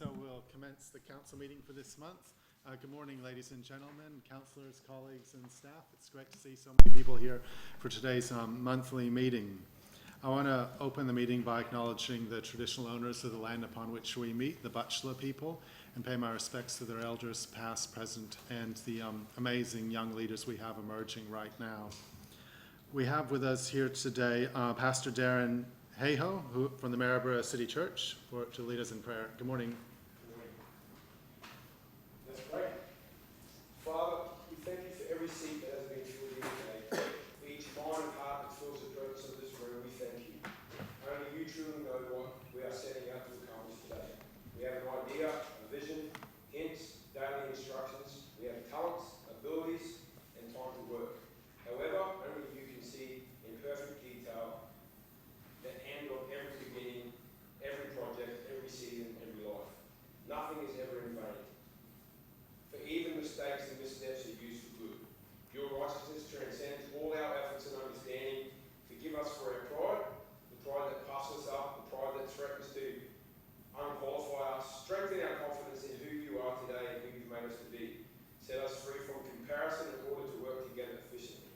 So we'll commence the council meeting for this month. Good morning, ladies and gentlemen, councillors, colleagues and staff. It's great to see so many people here for today's monthly meeting. I want to open the meeting by acknowledging the traditional owners of the land upon which we meet, the Butchla people, and pay my respects to their elders past, present, and the amazing young leaders we have emerging right now. We have with us here today Pastor Darren Hayhoe, from the Maryborough City Church, to lead us in prayer. Good morning. Good morning. Let's pray. Father, we thank you for every seat that has been filled here today. For each mind and heart that fills the purpose of this room, we thank you. Only you truly know what we are setting out to accomplish today. We have an idea, a vision, hints, daily instructions. We have talents, abilities, and time to work. However, only you can see in perfect detail the end of every beginning, every project, every season, every life. Nothing is ever in vain. For even mistakes and missteps are used for good. Your righteousness transcends all our efforts and understanding. Forgive us for our pride, the pride that puffs us up, the pride that threatens to unqualify us. Strengthen our confidence in who you are today and who you've made us to be. Set us free from comparison in order to work together efficiently.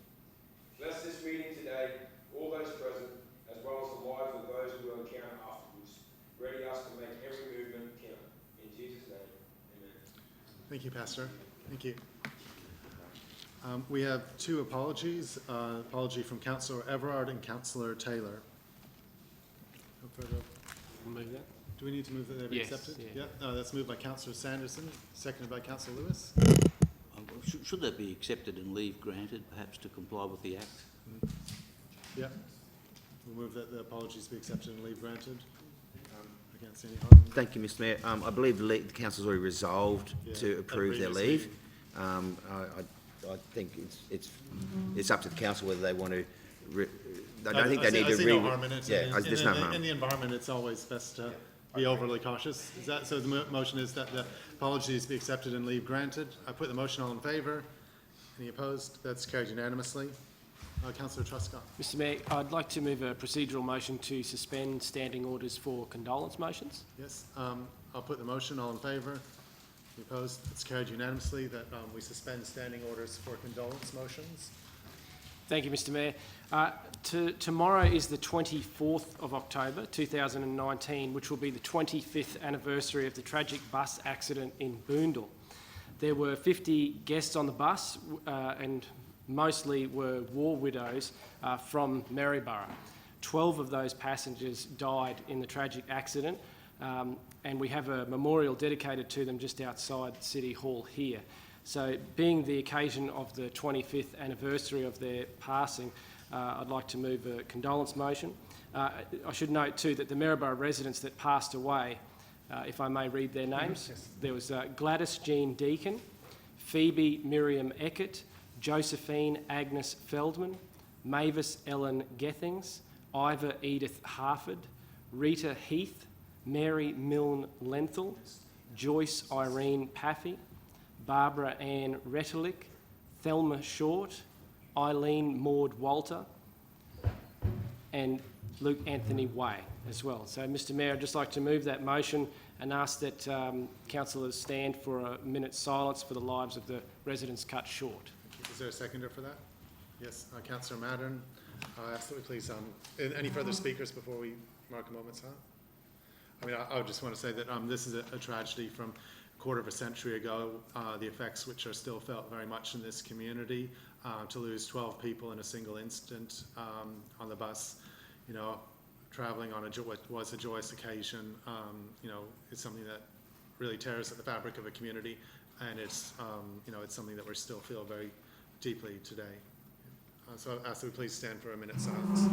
Bless this meeting today, all those present, as well as the lives of those we will encounter afterwards. Ready us to make every movement count. In Jesus' name, amen. Thank you, Pastor. Thank you. We have two apologies. Apology from Councillor Everard and Councillor Taylor. No further. Move that. Do we need to move that they be Yes, accepted? yeah. That's moved by Councillor Sanderson, seconded by Councillor Lewis. Should that be accepted and leave granted, perhaps to comply with the Act? Yeah. We'll move that the apologies be accepted and leave granted. I can't see any harm. Thank you, Mr Mayor. I believe the council's already resolved to approve their leave. I think it's up to the council whether they want to. I don't think they need to. I see no harm in it. Yeah, there's no harm. In the environment, it's always best to be overly cautious. Is that so? The motion is that the apologies be accepted and leave granted. I put the motion all in favour. Any opposed? That's carried unanimously. Councillor Truscott. Mr Mayor, I'd like to move a procedural motion to suspend standing orders for condolence motions. Yes, I'll put the motion all in favour. Any opposed? It's carried unanimously that we suspend standing orders for condolence motions. Thank you, Mr Mayor. Tomorrow is the 24th of October 2019, which will be the 25th anniversary of the tragic bus accident in Boondall. There were 50 guests on the bus and mostly were war widows from Maryborough. 12 of those passengers died in the tragic accident, and we have a memorial dedicated to them just outside City Hall here. So being the occasion of the 25th anniversary of their passing, I'd like to move a condolence motion. I should note too that the Maryborough residents that passed away, if I may read their names, Yes. There was Gladys Jean Deacon, Phoebe Miriam Eckert, Josephine Agnes Feldman, Mavis Ellen Gethings, Ivor Edith Harford, Rita Heath, Mary Milne Lenthal, Joyce Irene Paffy, Barbara Ann Rettelick, Thelma Short, Eileen Maud Walter, and Luke Anthony Way as well. So, Mr Mayor, I'd just like to move that motion and ask that councillors stand for a minute's silence for the lives of the residents cut short. Is there a seconder for that? Yes, Councillor Maddern. I ask that we please, any further speakers before we mark a moment's silence? I mean, I just want to say that this is a tragedy from a quarter of a century ago, the effects which are still felt very much in this community. To lose 12 people in a single instant on the bus, you know, travelling on what was a joyous occasion, you know, it's something that really tears at the fabric of a community, and it's, you know, it's something that we still feel very deeply today. So I ask that we please stand for a minute's silence.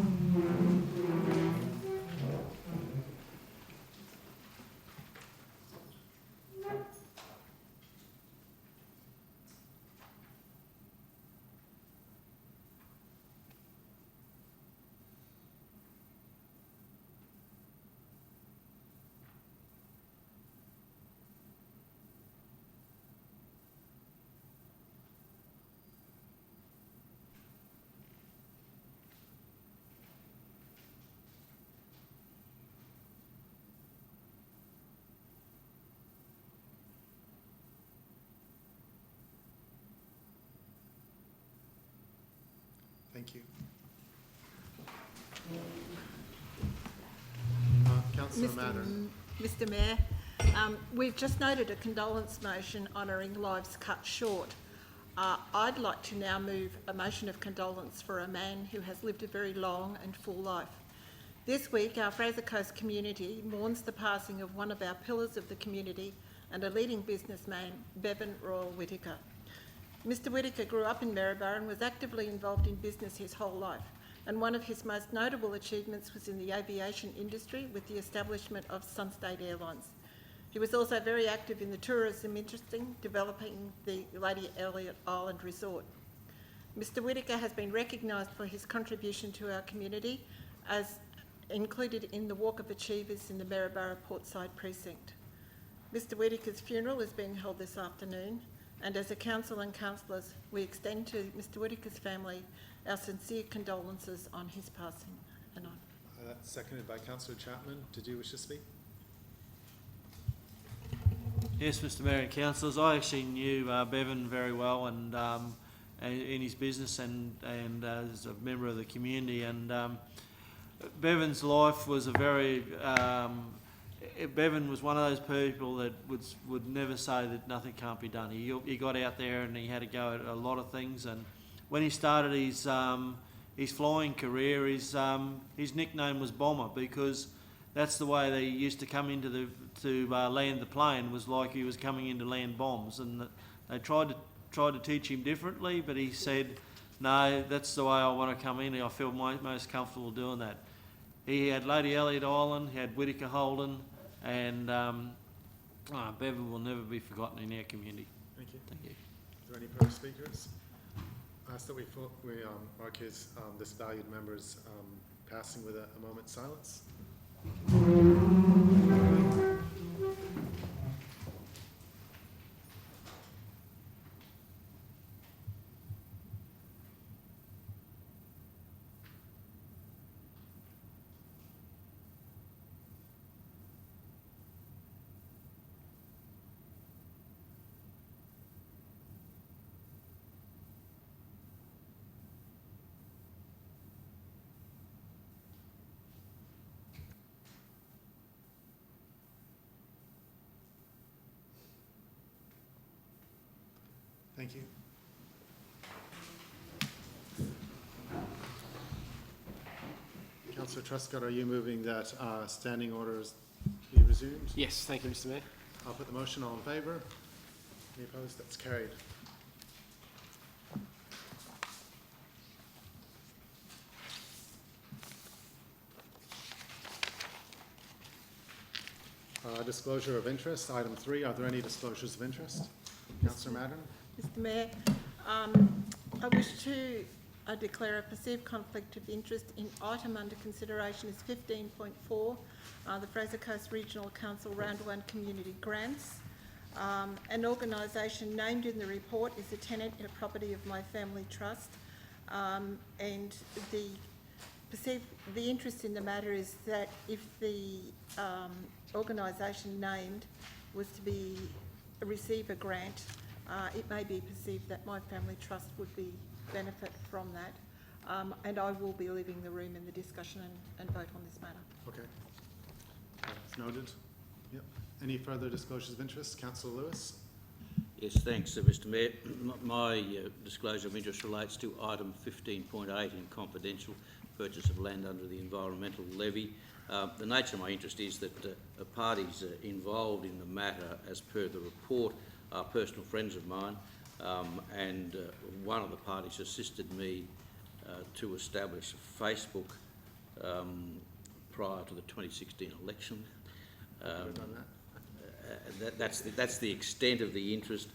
Thank you. Councillor Mattern. Mr Mayor, we've just noted a condolence motion honouring lives cut short. I'd like to now move a motion of condolence for a man who has lived a very long and full life. This week, our Fraser Coast community mourns the passing of one of our pillars of the community and a leading businessman, Bevan Royal Whittaker. Mr Whittaker grew up in Maryborough and was actively involved in business his whole life, and one of his most notable achievements was in the aviation industry with the establishment of Sunstate Airlines. He was also very active in the tourism industry, developing the Lady Elliot Island Resort. Mr Whittaker has been recognised for his contribution to our community as included in the Walk of Achievers in the Maryborough Portside Precinct. Mr Whittaker's funeral is being held this afternoon, and as a council and councillors, we extend to Mr Whittaker's family our sincere condolences on his passing. And on. That's seconded by Councillor Chapman. Did you wish to speak? Yes, Mr Mayor and councillors, I actually knew Bevan very well, and in his business and as a member of the community. And Bevan's life was a very Bevan was one of those people that would never say that nothing can't be done. He got out there and he had to go at a lot of things. And when he started his flying career, his nickname was Bomber, because that's the way they used to come into to land the plane, was like he was coming in to land bombs. And they tried to teach him differently, but he said, no, that's the way I want to come in. I feel most comfortable doing that. He had Lady Elliot Island, he had Whittaker Holden, and Bevan will never be forgotten in our community. Thank you. Thank you. Are there any further speakers? I ask that we mark this valued member's passing with a moment's silence. Thank you. Councillor Truscott, are you moving that standing orders be resumed? Yes, thank you, Mr Mayor. I'll put the motion. All in favour? Any opposed? That's carried. Disclosure of interest, item 3. Are there any disclosures of interest? Councillor Mattern? Mr Mayor, I wish to declare a perceived conflict of interest in item under consideration is 15.4, the Fraser Coast Regional Council Round 1 Community Grants. An organisation named in the report is a tenant in a property of my family trust, and the interest in the matter is that if the organisation named was to receive a grant, it may be perceived that my family trust would benefit from that, and I will be leaving the room in the discussion and vote on this matter. Okay. That's noted. Yep. Any further disclosures of interest? Councillor Lewis? Yes, thanks, Mr Mayor. My disclosure of interest relates to item 15.8 in confidential purchase of land under the environmental levy. The nature of my interest is that parties involved in the matter, as per the report, are personal friends of mine, and one of the parties assisted me to establish a Facebook prior to the 2016 election. That's the extent of the interest.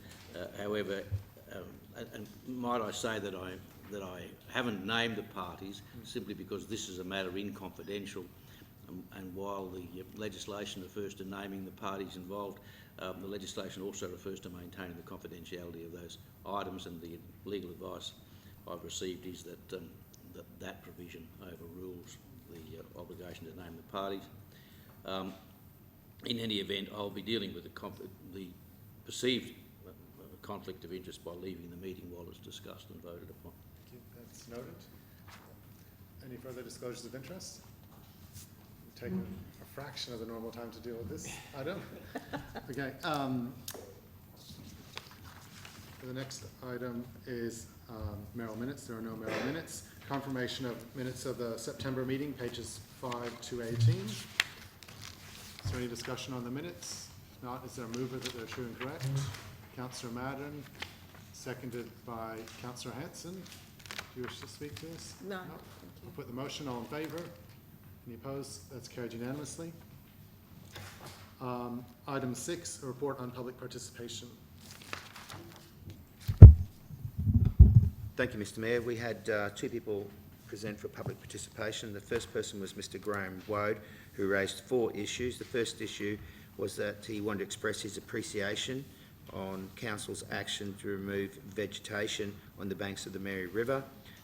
However, and might I say that I haven't named the parties simply because this is a matter in confidential, and while the legislation refers to naming the parties involved, the legislation also refers to maintaining the confidentiality of those items, and the legal advice I've received is that that provision overrules the obligation to name the parties. In any event, I'll be dealing with the perceived conflict of interest by leaving the meeting while it's discussed and voted upon. Thank you. That's noted. Any further disclosures of interest? We've taken a fraction of the normal time to deal with this item. Okay. The next item is Merrill minutes. There are no Merrill minutes. Confirmation of minutes of the September meeting, pages 5 to 18. Is there any discussion on the minutes? If not, is there a mover that they're true and correct? Councillor Madden, seconded by Councillor Hanson. Do you wish to speak to this? No. I'll put the motion. All in favour? Any opposed? That's carried unanimously. Item 6, a report on public participation. Thank you, Mr Mayor. We had two people present for public participation. The first person was Mr Graham Woad, who raised 4 issues. The first issue was that he wanted to express his appreciation on Council's action to remove vegetation on the banks of the Mary River.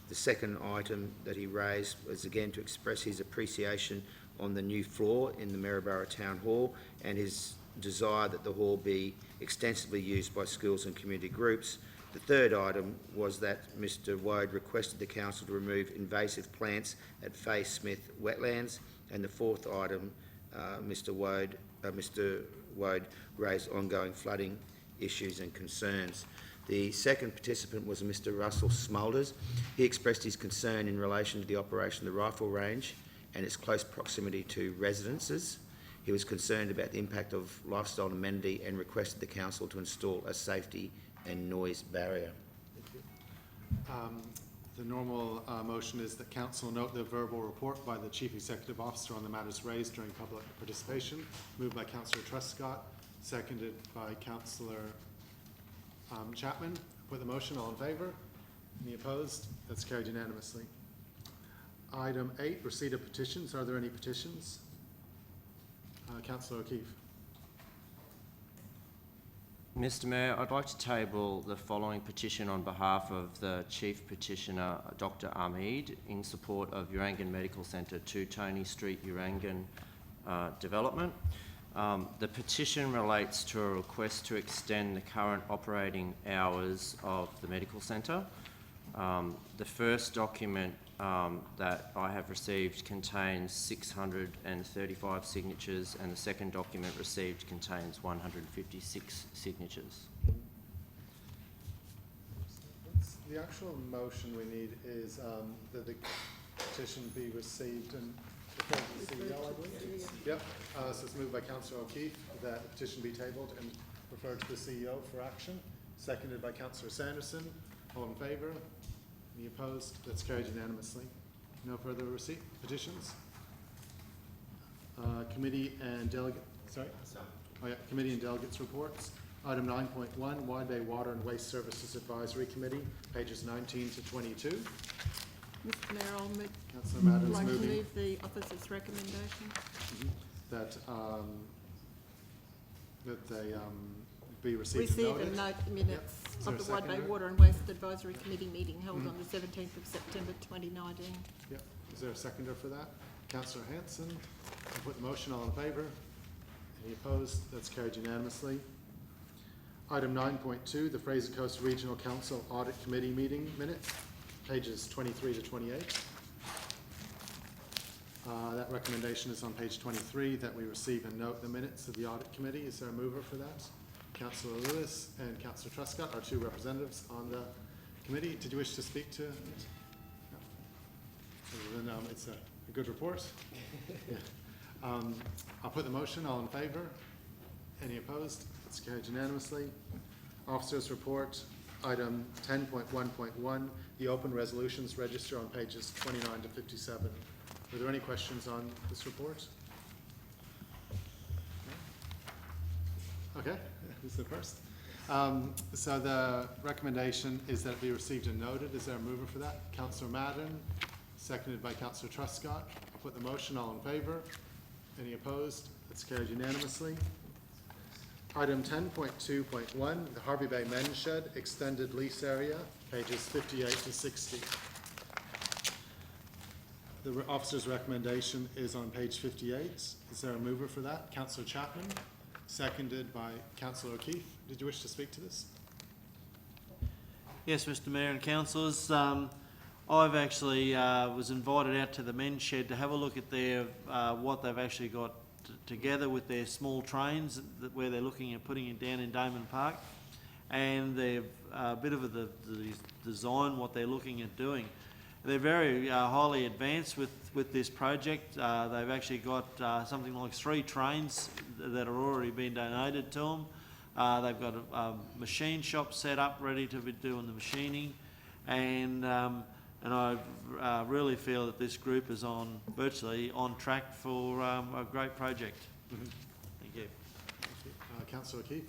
The second item that he raised was again to express his appreciation on the new floor in the Maryborough Town Hall and his desire that the hall be extensively used by schools and community groups. The third item was that Mr Woad requested the Council to remove invasive plants at Fay Smith Wetlands. And the fourth item, Mr Woad raised ongoing flooding issues and concerns. The second participant was Mr Russell Smulders. He expressed his concern in relation to the operation of the rifle range and its close proximity to residences. He was concerned about the impact of lifestyle amenity and requested the Council to install a safety and noise barrier. Thank you. The normal motion is that Council note the verbal report by the Chief Executive Officer on the matters raised during public participation, moved by Councillor Truscott, seconded by Councillor Chapman. Put the motion. All in favour? Any opposed? That's carried unanimously. Item 8, receipt of petitions. Are there any petitions? Councillor O'Keefe. Mr Mayor, I'd like to table the following petition on behalf of the Chief Petitioner, Dr Ahmed, in support of Urangan Medical Centre 2 Tony Street, Urangan development. The petition relates to a request to extend the current operating hours of the medical centre. The first document that I have received contains 635 signatures, and the second document received contains 156 signatures. The actual motion we need is that the petition be received and referred to the CEO, I believe. Yep. So it's moved by Councillor O'Keefe that the petition be tabled and referred to the CEO for action. Seconded by Councillor Sanderson. All in favour? Any opposed? That's carried unanimously. No further petitions. Committee and delegate. Sorry. Oh yeah. Committee and delegates reports. Item 9.1, Wide Bay Water and Waste Services Advisory Committee, pages 19 to 22. Mr Mayor, I'll move, Councillor Madden's like to moving move the officer's recommendation. that they be received and Receive noted. and note the minutes Is there of a the Wide Bay seconder? Water and Waste Advisory Committee meeting held on the 17th of September 2019. Yep. Is there a seconder for that? Councillor Hanson. I'll put the motion. All in favour? Any opposed? That's carried unanimously. Item 9.2, the Fraser Coast Regional Council Audit Committee meeting minutes, pages 23 to 28. That recommendation is on page 23, that we receive and note the minutes of the Audit Committee. Is there a mover for that? Councillor Lewis and Councillor Truscott are 2 representatives on the committee. Did you wish to speak to it? No. Then it's a good report. Yeah. I'll put the motion. All in favour? Any opposed? It's carried unanimously. Officers' report, item 10.1.1, the open resolutions register on pages 29 to 57. Are there any questions on this report? Okay, who's the first? So the recommendation is that it be received and noted. Is there a mover for that? Councillor Madden, seconded by Councillor Truscott. I'll put the motion. All in favour? Any opposed? That's carried unanimously. Item 10.2.1, the Harvey Bay Men's Shed Extended Lease Area, pages 58 to 60. The officer's recommendation is on page 58. Is there a mover for that? Councillor Chapman, seconded by Councillor O'Keefe. Did you wish to speak to this? Yes, Mr Mayor and Councillors. I've actually was invited out to the men's shed to have a look at their what they've actually got together with their small trains where they're looking at putting it down in Damon Park, and they've a bit of the design what they're looking at doing. They're very highly advanced with this project. They've actually got something like 3 trains that are already been donated to them. They've got a machine shop set up ready to be doing the machining, and I really feel that this group is virtually on track for a great project. Thank you. Councillor O'Keefe?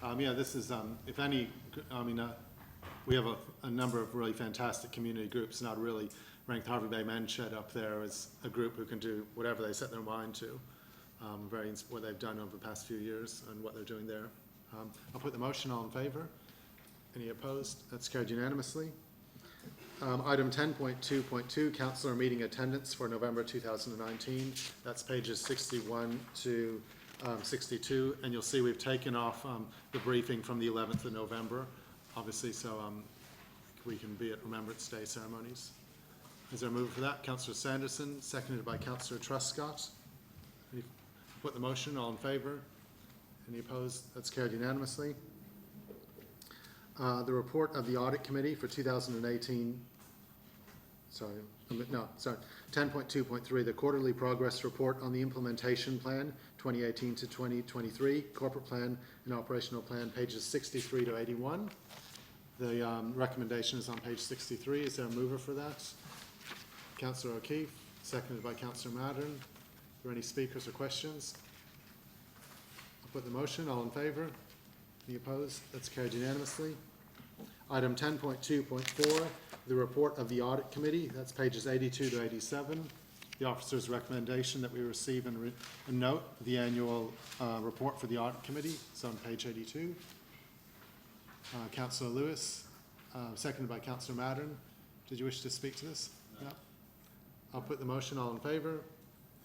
No. Yeah, this is, if any, we have a number of really fantastic community groups, and I'd really rank the Harvey Bay Men's Shed up there as a group who can do whatever they set their mind to. What they've done over the past few years and what they're doing there. I'll put the motion. All in favour? Any opposed? That's carried unanimously. Item 10.2.2, councillor meeting attendance for November 2019. That's pages 61 to 62, and you'll see we've taken off the briefing from the 11th of November, obviously, so we can be at Remembrance Day ceremonies. Is there a mover for that? Councillor Sanderson, seconded by Councillor Truscott. Put the motion. All in favour? Any opposed? That's carried unanimously. The report of the Audit Committee for 2018, 10.2.3, the quarterly progress report on the implementation plan 2018 to 2023, corporate plan and operational plan, pages 63 to 81. The recommendation is on page 63. Is there a mover for that? Councillor O'Keefe, seconded by Councillor Maddern. Are there any speakers or questions? I'll put the motion. All in favour? Any opposed? That's carried unanimously. Item 10.2.4, the report of the Audit Committee. That's pages 82 to 87. The officer's recommendation that we receive and note the annual report for the Audit Committee. It's on page 82. Councillor Lewis, seconded by Councillor Maddern. Did you wish to speak to this? No. I'll put the motion. All in favour?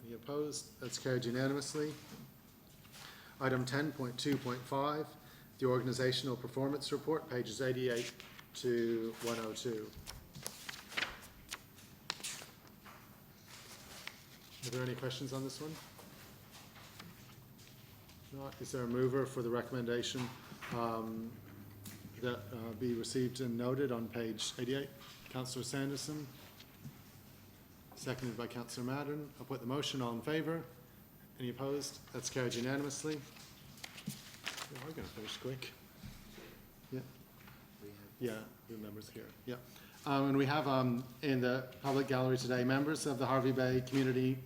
Any opposed? That's carried unanimously. Item 10.2.5, the Organisational Performance Report, pages 88 to 102. Are there any questions on this one? Not. Is there a mover for the recommendation that be received and noted on page 88? Councillor Sanderson, seconded by Councillor Maddern. I'll put the motion. All in favour? Any opposed? That's carried unanimously. We're going to finish quick. Yeah. Yeah, the members here. Yeah. And we have in the public gallery today members of the Harvey Bay Community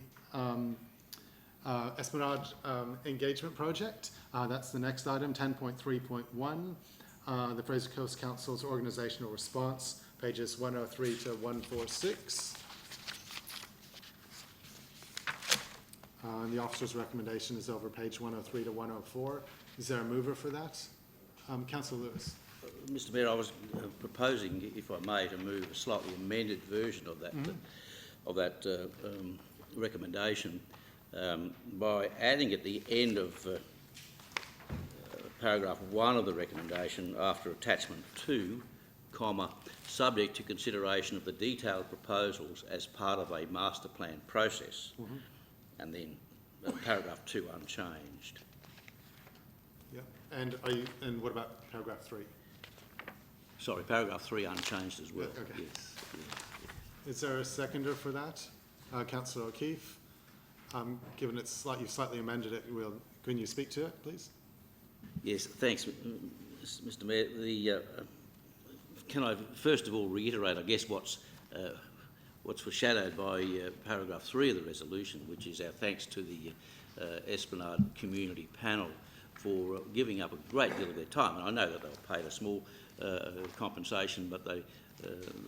Esplanade Engagement Project. That's the next item, 10.3.1. The Fraser Coast Council's organisational response, pages 103 to 146. And the officer's recommendation is over page 103 to 104. Is there a mover for that? Councillor Lewis. Mr. Mayor, I was proposing, if I may, to move a slightly amended version of that, recommendation by adding at the end of paragraph 1 of the recommendation, after attachment 2, comma, subject to consideration of the detailed proposals as part of a master plan process, and then paragraph 2 unchanged. Yeah. And what about paragraph 3? Sorry, paragraph 3 unchanged as well. Okay. Yes. Is there a seconder for that? Councillor O'Keefe. Given it's you've slightly amended it, can you speak to it, please? Yes, thanks, Mr. Mayor. Can I first of all reiterate, I guess, what's foreshadowed by paragraph 3 of the resolution, which is our thanks to the Esplanade Community Panel for giving up a great deal of their time. And I know that they were paid a small compensation, but they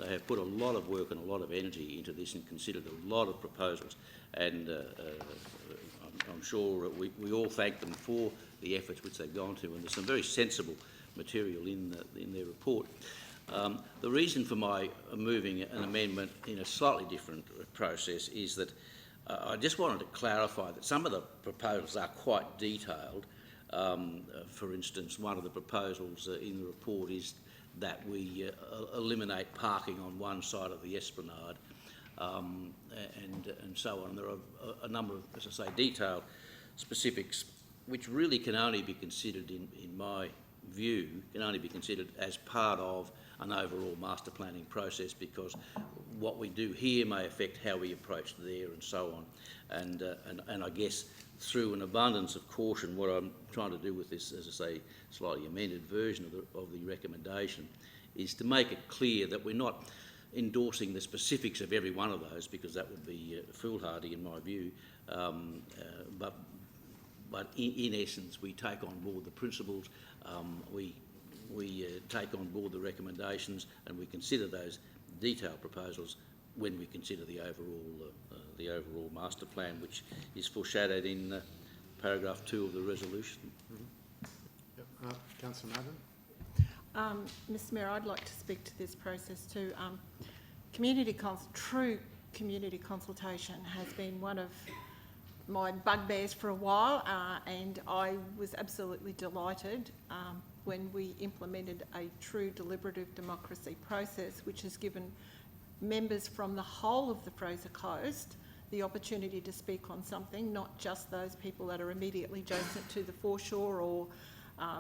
have put a lot of work and a lot of energy into this and considered a lot of proposals. And I'm sure we all thank them for the efforts which they've gone to, and there's some very sensible material in their report. The reason for my moving an amendment in a slightly different process is that I just wanted to clarify that some of the proposals are quite detailed. For instance, one of the proposals in the report is that we eliminate parking on one side of the esplanade, and so on. There are a number of, as I say, detailed specifics which really can only be considered, in my view, can only be considered as part of an overall master planning process, because what we do here may affect how we approach there and so on. And I guess through an abundance of caution, what I'm trying to do with this, as I say, slightly amended version of the recommendation, is to make it clear that we're not endorsing the specifics of every one of those, because that would be foolhardy in my view, but in essence we take on board the principles, we take on board the recommendations, and we consider those detailed proposals when we consider the overall master plan, which is foreshadowed in paragraph 2 of the resolution. Yep. Councillor Madden? Mr Mayor, I'd like to speak to this process too. True community consultation has been one of my bugbears for a while, and I was absolutely delighted when we implemented a true deliberative democracy process, which has given members from the whole of the Fraser Coast the opportunity to speak on something, not just those people that are immediately adjacent to the foreshore or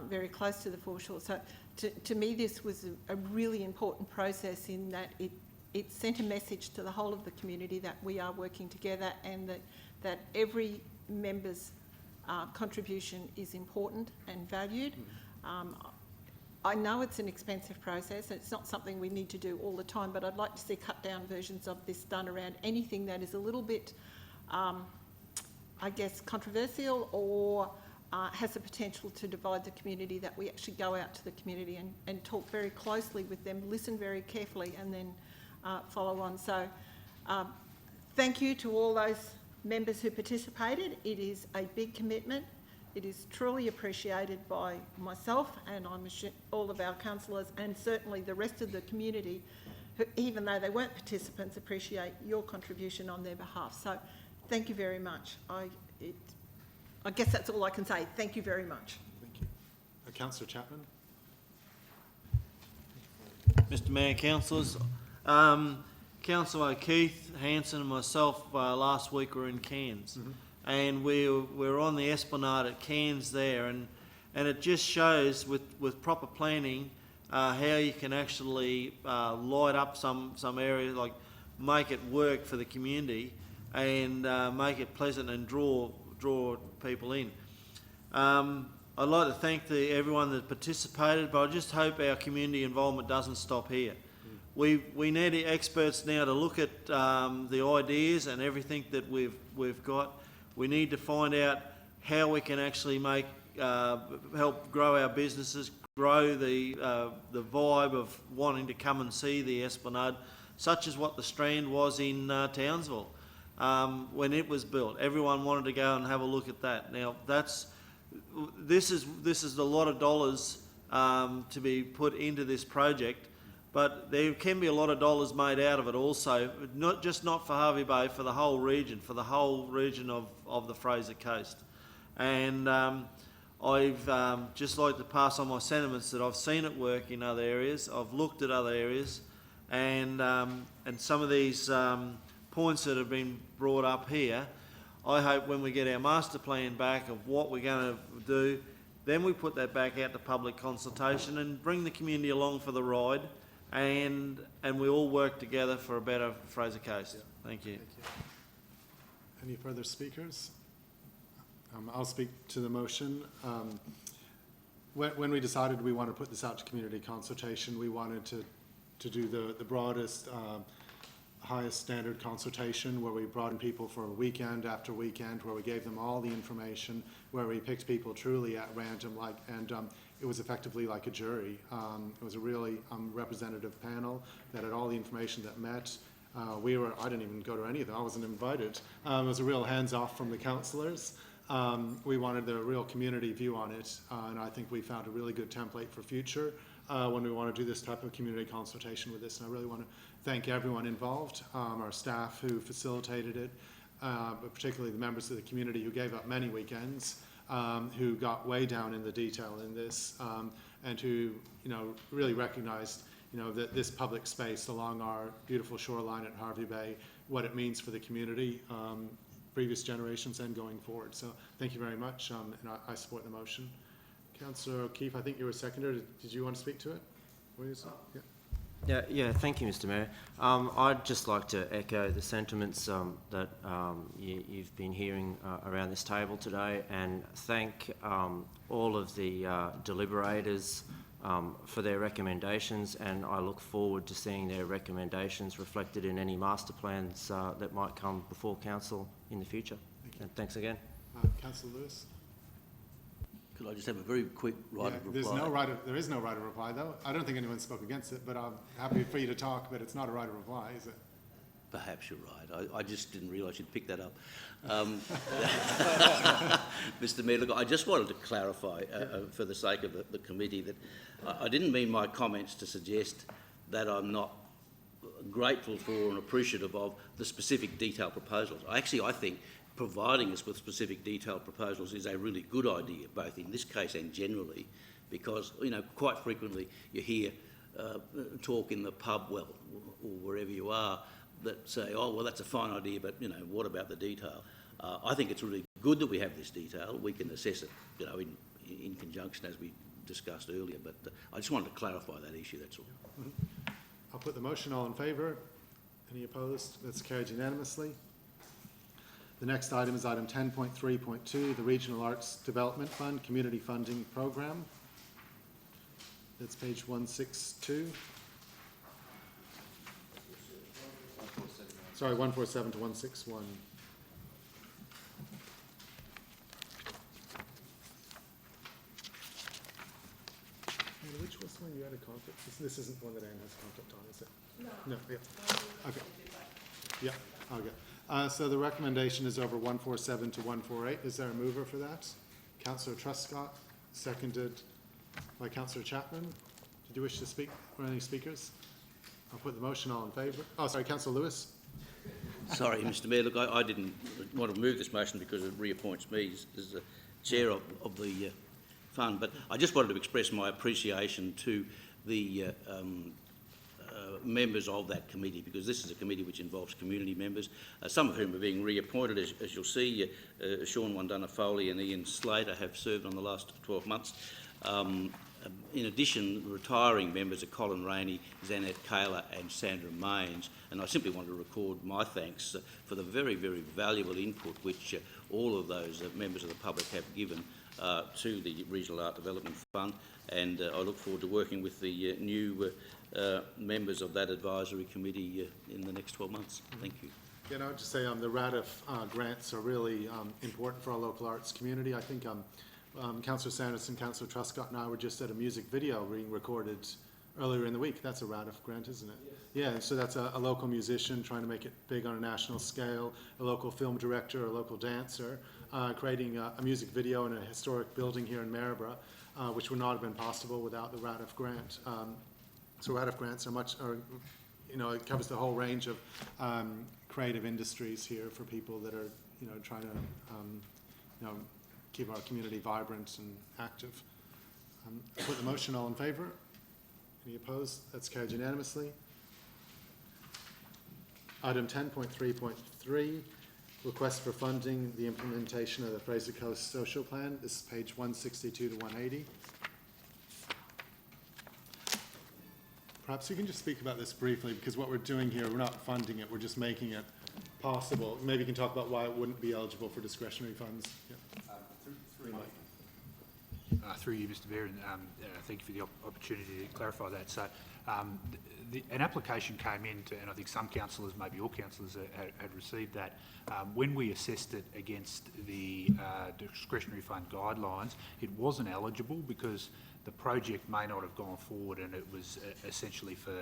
very close to the foreshore. So to me this was a really important process, in that it sent a message to the whole of the community that we are working together, and that every member's contribution is important and valued. I know it's an expensive process, it's not something we need to do all the time, but I'd like to see cut down versions of this done around anything that is a little bit, I guess, controversial or has the potential to divide the community, that we actually go out to the community and talk very closely with them, listen very carefully, and then follow on. So thank you to all those members who participated. It is a big commitment. It is truly appreciated by myself, and I'm sure all of our councillors, and certainly the rest of the community, who, even though they weren't participants, appreciate your contribution on their behalf. So thank you very much. I guess that's all I can say. Thank you very much. Thank you. Councillor Chapman? Mr Mayor, councillors, Councillor O'Keefe, Hanson and myself last week were in Cairns. And we were on the esplanade at Cairns there, and it just shows with proper planning how you can actually light up some areas, like make it work for the community, and make it pleasant and draw people in. I'd like to thank everyone that participated, but I just hope our community involvement doesn't stop here. We need experts now to look at the ideas and everything that we've got. We need to find out how we can actually help grow our businesses, grow the vibe of wanting to come and see the esplanade, such as what the Strand was in Townsville when it was built. Everyone wanted to go and have a look at that. Now this is a lot of dollars to be put into this project, but there can be a lot of dollars made out of it also, not for Hervey Bay, for the whole region of the Fraser Coast. And I've just like to pass on my sentiments that I've seen it work in other areas. I've looked at other areas, and some of these points that have been brought up here, I hope when we get our master plan back of what we're going to do, then we put that back out to public consultation and bring the community along for the ride, and we all work together for a better Fraser Coast. Thank you. Thank you. Any further speakers? I'll speak to the motion. When we decided we want to put this out to community consultation, we wanted to do the broadest, highest standard consultation, where we brought in people for weekend after weekend, where we gave them all the information, where we picked people truly at random, and it was effectively like a jury. It was a really representative panel that had all the information that met. I didn't even go to any of them. I wasn't invited. It was a real hands-off from the councillors. We wanted the real community view on it, and I think we found a really good template for future when we want to do this type of community consultation with this. And I really want to thank everyone involved, our staff who facilitated it, but particularly the members of the community who gave up many weekends who got way down in the detail in this, and who, really recognized, that this public space along our beautiful shoreline at Harvey Bay, what it means for the community, previous generations and going forward. So thank you very much, and I support the motion. Councillor O'Keefe, I think you were seconder. Did you want to speak to it? Yeah. Yeah, thank you, Mr. Mayor. I'd just like to echo the sentiments that you've been hearing around this table today, and thank all of the deliberators for their recommendations, and I look forward to seeing their recommendations reflected in any master plans that might come before council in the future. And thanks again. Councillor Lewis? Could I just have a very quick right of reply? There is no right of reply, though. I don't think anyone spoke against it, but I'm happy for you to talk, but it's not a right of reply, is it? Perhaps you're right. I just didn't realise you'd pick that up. Mr. Mayor, look, I just wanted to clarify, for the sake of the committee, that I didn't mean my comments to suggest that I'm not grateful for and appreciative of the specific detailed proposals. I think providing us with specific detailed proposals is a really good idea, both in this case and generally, because, quite frequently you hear talk in the pub, or wherever you are, that say, oh, well, that's a fine idea, but, what about the detail? I think it's really good that we have this detail. We can assess it, in conjunction, as we discussed earlier, but I just wanted to clarify that issue, that's all. Mm-hmm. I'll put the motion. All in favour? Any opposed? That's carried unanimously. The next item is item 10.3.2, the Regional Arts Development Fund Community Funding Programme. That's page 162. Sorry, 147 to 161. Which was one you had a conflict? This isn't one that Anne has a conflict on, is it? No. Yeah. Okay. Yeah. Okay. So the recommendation is over 147 to 148. Is there a mover for that? Councillor Truscott, seconded by Councillor Chapman. Did you wish to speak? Or any speakers? I'll put the motion. All in favour. Oh, sorry, Councillor Lewis. Sorry, Mr. Mayor. Look, I didn't want to move this motion because it reappoints me as the chair of the fund, but I just wanted to express my appreciation to the members of that committee, because this is a committee which involves community members, some of whom are being reappointed, as you'll see. Sean Wandunna Foley and Ian Slater have served on the last 12 months. In addition, retiring members are Colin Rainey, Zanet Kaler and Sandra Mains, and I simply want to record my thanks for the very, very valuable input which all of those members of the public have given to the Regional Art Development Fund, and I look forward to working with the new members of that advisory committee in the next 12 months. Thank you. Yeah, I would just say the RADF grants are really important for our local arts community. I think Councillor Sanderson, Councillor Truscott and I were just at a music video being recorded earlier in the week. That's a RADF grant, isn't it? Yes. Yeah, so that's a local musician trying to make it big on a national scale, a local film director, a local dancer, creating a music video in a historic building here in Maryborough, which would not have been possible without the RADF grant. So RADF grants it covers the whole range of creative industries here for people that are, trying to, keep our community vibrant and active. Put the motion. All in favour? Any opposed? That's carried unanimously. Item 10.3.3, request for funding the implementation of the Fraser Coast Social Plan. This is page 162 to 180. Perhaps you can just speak about this briefly, because what we're doing here, we're not funding it, we're just making it possible. Maybe you can talk about why it wouldn't be eligible for discretionary funds. Yeah. Through you, Mr. Mayor, and thank you for the opportunity to clarify that. So, an application came in, and I think some councillors, maybe all councillors, had received that. When we assessed it against the discretionary fund guidelines, it wasn't eligible because the project may not have gone forward, and it was essentially for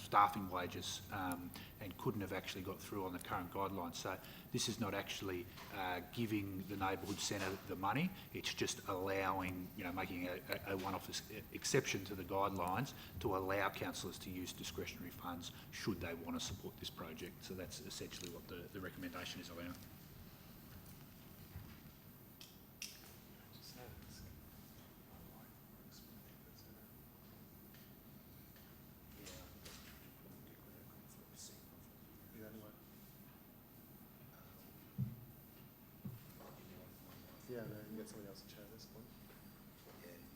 staffing wages and couldn't have actually got through on the current guidelines. So this is not actually giving the neighbourhood centre the money. It's just allowing, making a one-off exception to the guidelines to allow councillors to use discretionary funds should they want to support this project. So that's essentially what the recommendation is allowing. Yeah, no, you can get somebody else to chair this point.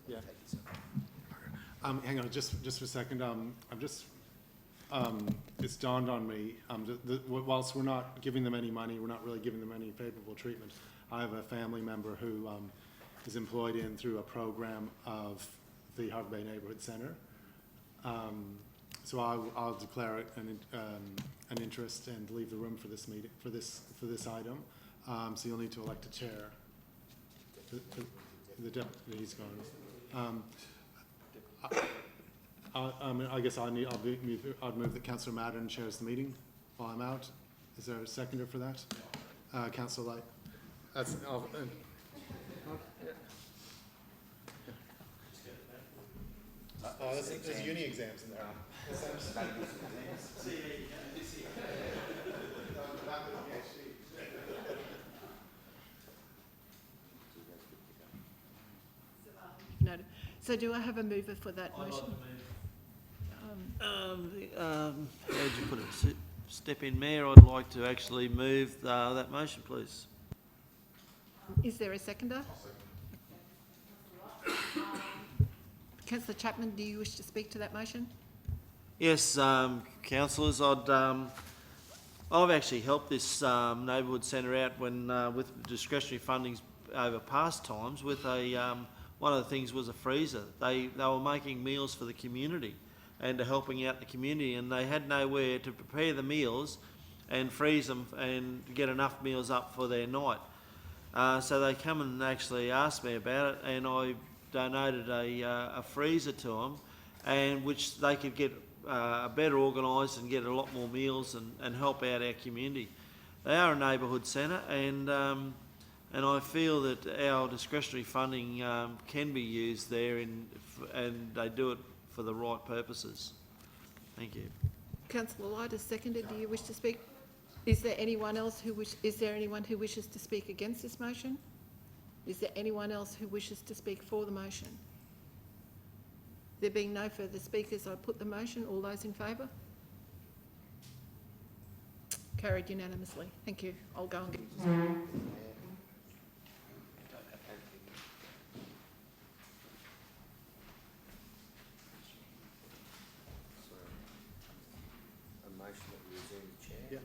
Yeah. Yeah. Take yourself. Hang on, just for a second, it's dawned on me, whilst we're not giving them any money, we're not really giving them any favourable treatment. I have a family member who, is employed through a program of the Harbour Bay Neighbourhood Centre. So I'll declare it an interest and leave the room for this meeting, for this item. So you'll need to elect a chair. The deputy, he's gone. I guess I'd move that Councillor Madden chairs the meeting while I'm out. Is there a seconder for that? Councillor Light. That's, there's uni exams in there. Noted. So do I have a mover for that motion? How'd you put it? Step in, Mayor. I'd like to actually move that motion, please. Is there a seconder? Councillor Chapman, do you wish to speak to that motion? Yes, councillors, I've actually helped this neighbourhood centre out when with discretionary fundings over past times. With a one of the things was a freezer. They were making meals for the community and helping out the community, and they had nowhere to prepare the meals and freeze them and get enough meals up for their night. So they come and actually asked me about it, and I donated a freezer to them, and which they could get better organised and get a lot more meals and help out our community. They are a neighbourhood centre, and I feel that our discretionary funding can be used there, and they do it for the right purposes. Thank you. Councillor Light is seconded. Do you wish to speak? Is there anyone else is there anyone who wishes to speak against this motion? Is there anyone else who wishes to speak for the motion? There being no further speakers, I put the motion. All those in favour? Carried unanimously. Thank you. I'll go and get... A motion that we resume the chair. Yeah.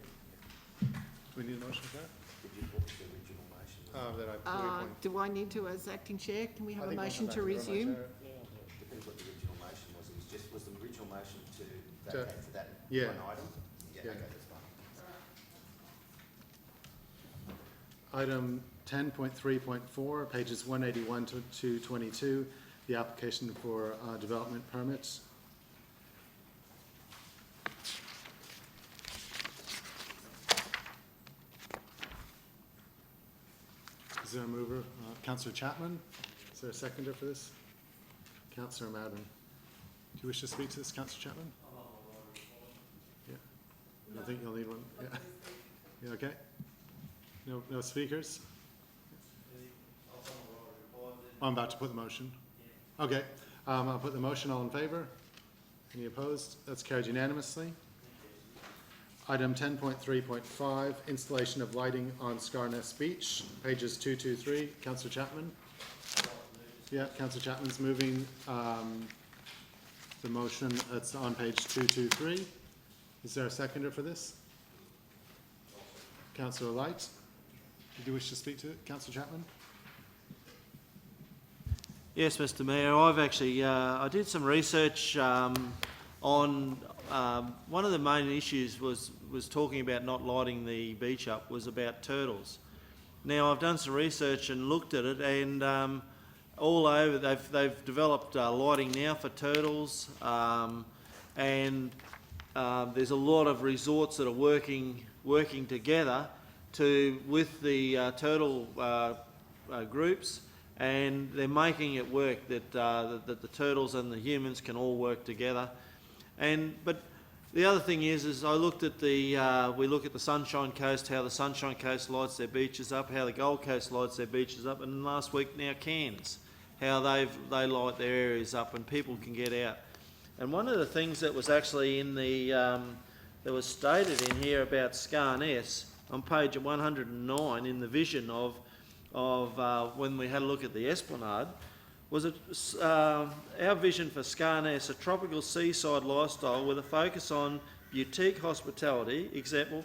Do we need a motion for that? Did you put the original motion? That I reappoint. do I need to, as acting chair, can we have I a think we'll motion come to back the room, resume? Chair. Depends what the original motion was. Was the original motion to To- vacate for that yeah. one item? Yeah, Yeah. okay, that's fine. Item 10.3.4, pages 181 to 222, the application for development permits. Is there a mover? Councillor Chapman? Is there a seconder for this? Councillor Madden. Do you wish to speak to this, Councillor Chapman? Yeah. I think you'll need one. Yeah. Yeah, okay. No speakers? I'm about to put the motion. Okay, I'll put the motion. All in favour? Any opposed? That's carried unanimously. Item 10.3.5, installation of lighting on Scarness Beach, pages 223. Councillor Chapman? Yeah, Councillor Chapman's moving the motion that's on page 223. Is there a seconder for this? Councillor Light? Did you wish to speak to it, Councillor Chapman? Yes, Mr. Mayor. I've actually I did some research on one of the main issues was talking about not lighting the beach up was about turtles. Now I've done some research and looked at it, and all over they've developed lighting now for turtles, and there's a lot of resorts that are working together with the turtle groups, and they're making it work that the turtles and the humans can all work together. But the other thing is I looked at we look at the Sunshine Coast, how the Sunshine Coast lights their beaches up, how the Gold Coast lights their beaches up, and last week now Cairns, how they light their areas up and people can get out. And one of the things that was actually in the that was stated in here about Scarness on page 109 in the vision of when we had a look at the Esplanade was our vision for Scarness, a tropical seaside lifestyle with a focus on boutique hospitality, example,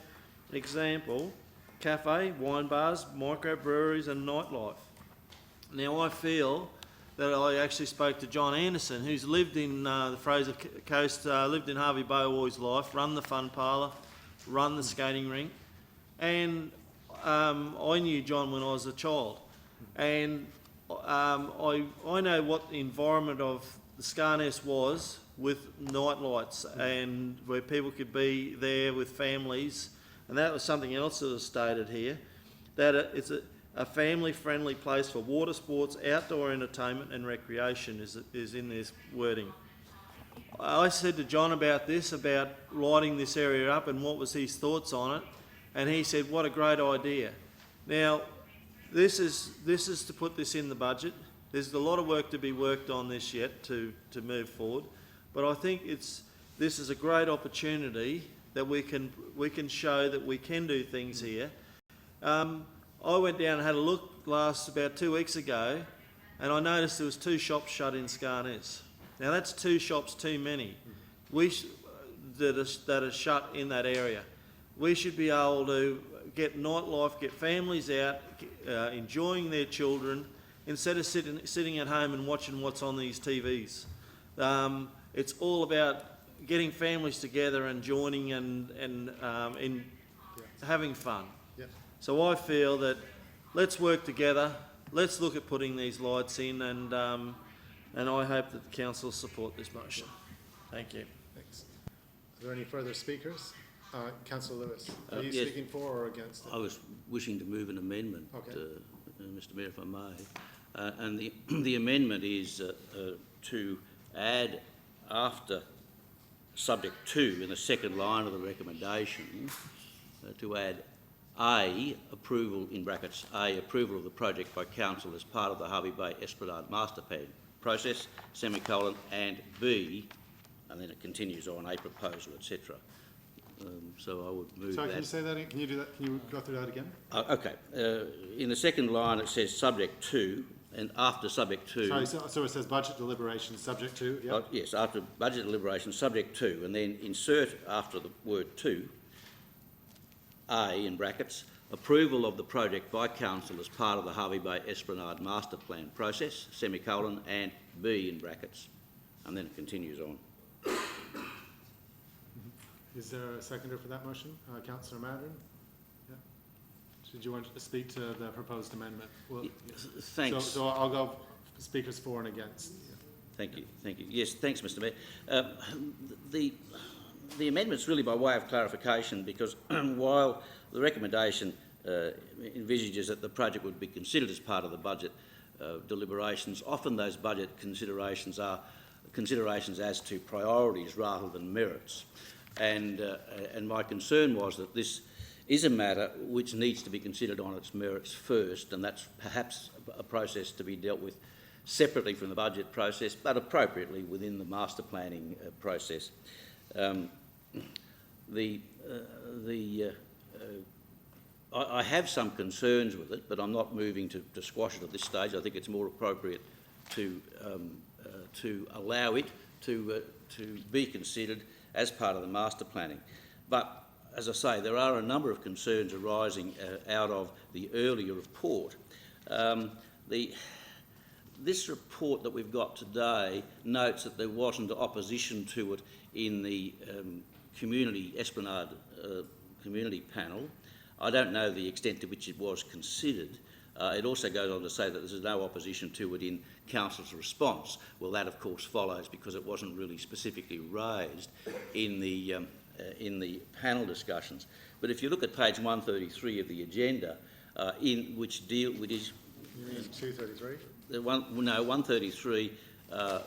cafe, wine bars, microbreweries and nightlife. Now I feel that I actually spoke to John Anderson, who's lived in the Fraser Coast, lived in Harvey Bay all his life, run the fun parlour, run the skating rink, and I knew John when I was a child, and I know what the environment of the Scarness was with night lights and where people could be there with families, and that was something else that was stated here, that it's a family-friendly place for water sports, outdoor entertainment and recreation is in this wording. I said to John about this, about lighting this area up and what was his thoughts on it, and he said, what a great idea. Now, this is to put this in the budget. There's a lot of work to be worked on this yet to move forward, but I think this is a great opportunity that we can show that we can do things here. I went down and had a look about 2 weeks ago, and I noticed there was 2 shops shut in Scarness. Now that's 2 shops too many. That are shut in that area. We should be able to get nightlife, get families out, enjoying their children, instead of sitting at home and watching what's on these TVs. It's all about getting families together and joining and having fun. Yeah. So I feel that let's work together, let's look at putting these lights in, and I hope that the council will support this motion. Thank you. Thanks. Are there any further speakers? Councillor Lewis, are you yes. speaking for or against it? I was wishing to move an amendment, Okay. Mr Mayor, if I may. And the amendment is to add after subject 2 in the second line of the recommendation, to add A, approval, in brackets, A, approval of the project by council as part of the Harvey Bay Esplanade Master Plan process, semicolon, and B, and then it continues on, a proposal, etc. So I would move Sorry, that. can you say that again? Can you do that? Can you go through that again? Okay. In the second line it says subject 2, and after subject 2... Sorry, so it says budget deliberations subject to, yeah? yes, after budget deliberations subject 2, and then insert after the word 2, A, in brackets, approval of the project by council as part of the Harvey Bay Esplanade Master Plan process, semicolon, and B, in brackets, and then it continues on. Is there a seconder for that motion? Councillor Maddern? Yeah. Did you want to speak to the proposed amendment? Well, Thanks. So I'll go speakers for and against. Yeah. Thank you. Thank you. Yes, thanks, Mr Mayor. The amendment's really by way of clarification, because while the recommendation envisages that the project would be considered as part of the budget deliberations, often those budget considerations are considerations as to priorities rather than merits. And my concern was that this is a matter which needs to be considered on its merits first, and that's perhaps a process to be dealt with separately from the budget process, but appropriately within the master planning process. I have some concerns with it, but I'm not moving to squash it at this stage. I think it's more appropriate to allow it to be considered as part of the master planning. But as I say, there are a number of concerns arising out of the earlier report. This report that we've got today notes that there wasn't opposition to it in the Esplanade community panel. I don't know the extent to which it was considered. It also goes on to say that there's no opposition to it in council's response. Well, that of course follows because it wasn't really specifically raised in the panel discussions. But if you look at page 133 of the agenda, which is 233? 133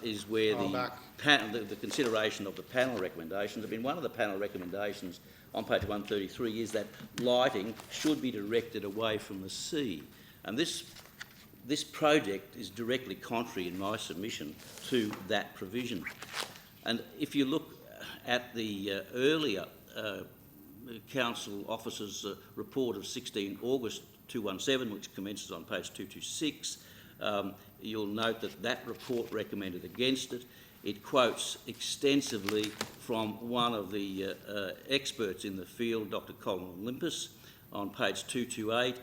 is where the consideration of the panel recommendations. I mean, one of the panel recommendations on page 133 is that lighting should be directed away from the sea. And this project is directly contrary, in my submission, to that provision. And if you look at the earlier council officer's report of 16 August 217, which commences on page 226. You'll note that that report recommended against it. It quotes extensively from one of the experts in the field, Dr. Colin Olympus, on page 228,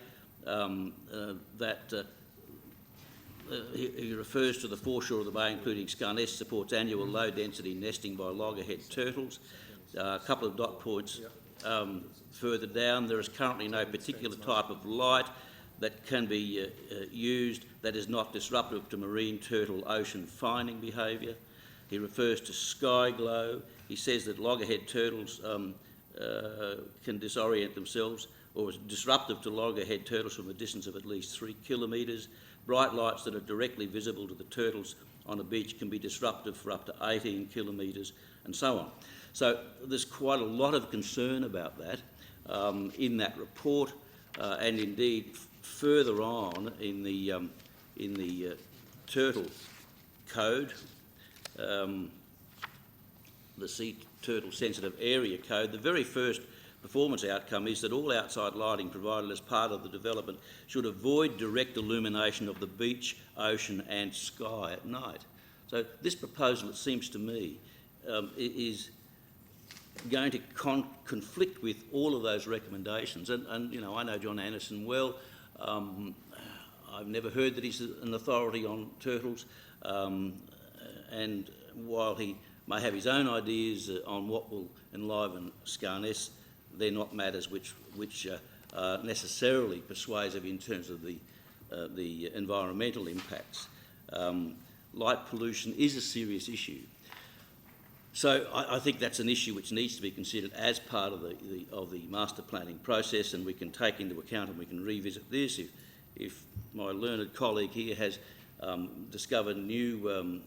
he refers to the foreshore of the bay, including Scarness, supports annual low-density nesting by loggerhead turtles. A couple of dot points further down, there is currently no particular type of light that can be used that is not disruptive to marine turtle ocean fining behaviour. He refers to sky glow. He says that loggerhead turtles can disorient themselves, or is disruptive to loggerhead turtles from a distance of at least 3 kilometres. Bright lights that are directly visible to the turtles on a beach can be disruptive for up to 18 kilometres, and so on. So there's quite a lot of concern about that in that report, and indeed further on in the turtle code, the Sea Turtle Sensitive Area Code. The very first performance outcome is that all outside lighting provided as part of the development should avoid direct illumination of the beach, ocean and sky at night. So this proposal, it seems to me, is going to conflict with all of those recommendations. And you know, I know John Anderson well. I've never heard that he's an authority on turtles. And while he may have his own ideas on what will enliven Scarness, they're not matters which are necessarily persuasive in terms of the environmental impacts. Light pollution is a serious issue. So I think that's an issue which needs to be considered as part of the master planning process, and we can take into account and we can revisit this if my learned colleague here has discovered new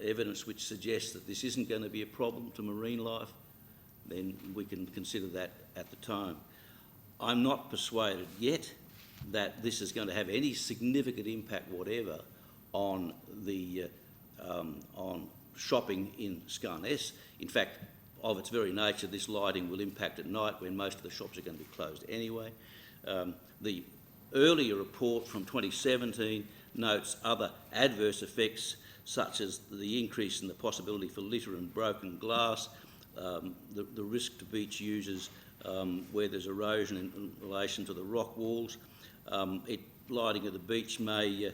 evidence which suggests that this isn't going to be a problem to marine life, then we can consider that at the time. I'm not persuaded yet that this is going to have any significant impact whatever on the on shopping in Scarness. In fact, of its very nature, this lighting will impact at night when most of the shops are going to be closed anyway. The earlier report from 2017 notes other adverse effects, such as the increase in the possibility for litter and broken glass, the risk to beach users where there's erosion in relation to the rock walls. Lighting of the beach may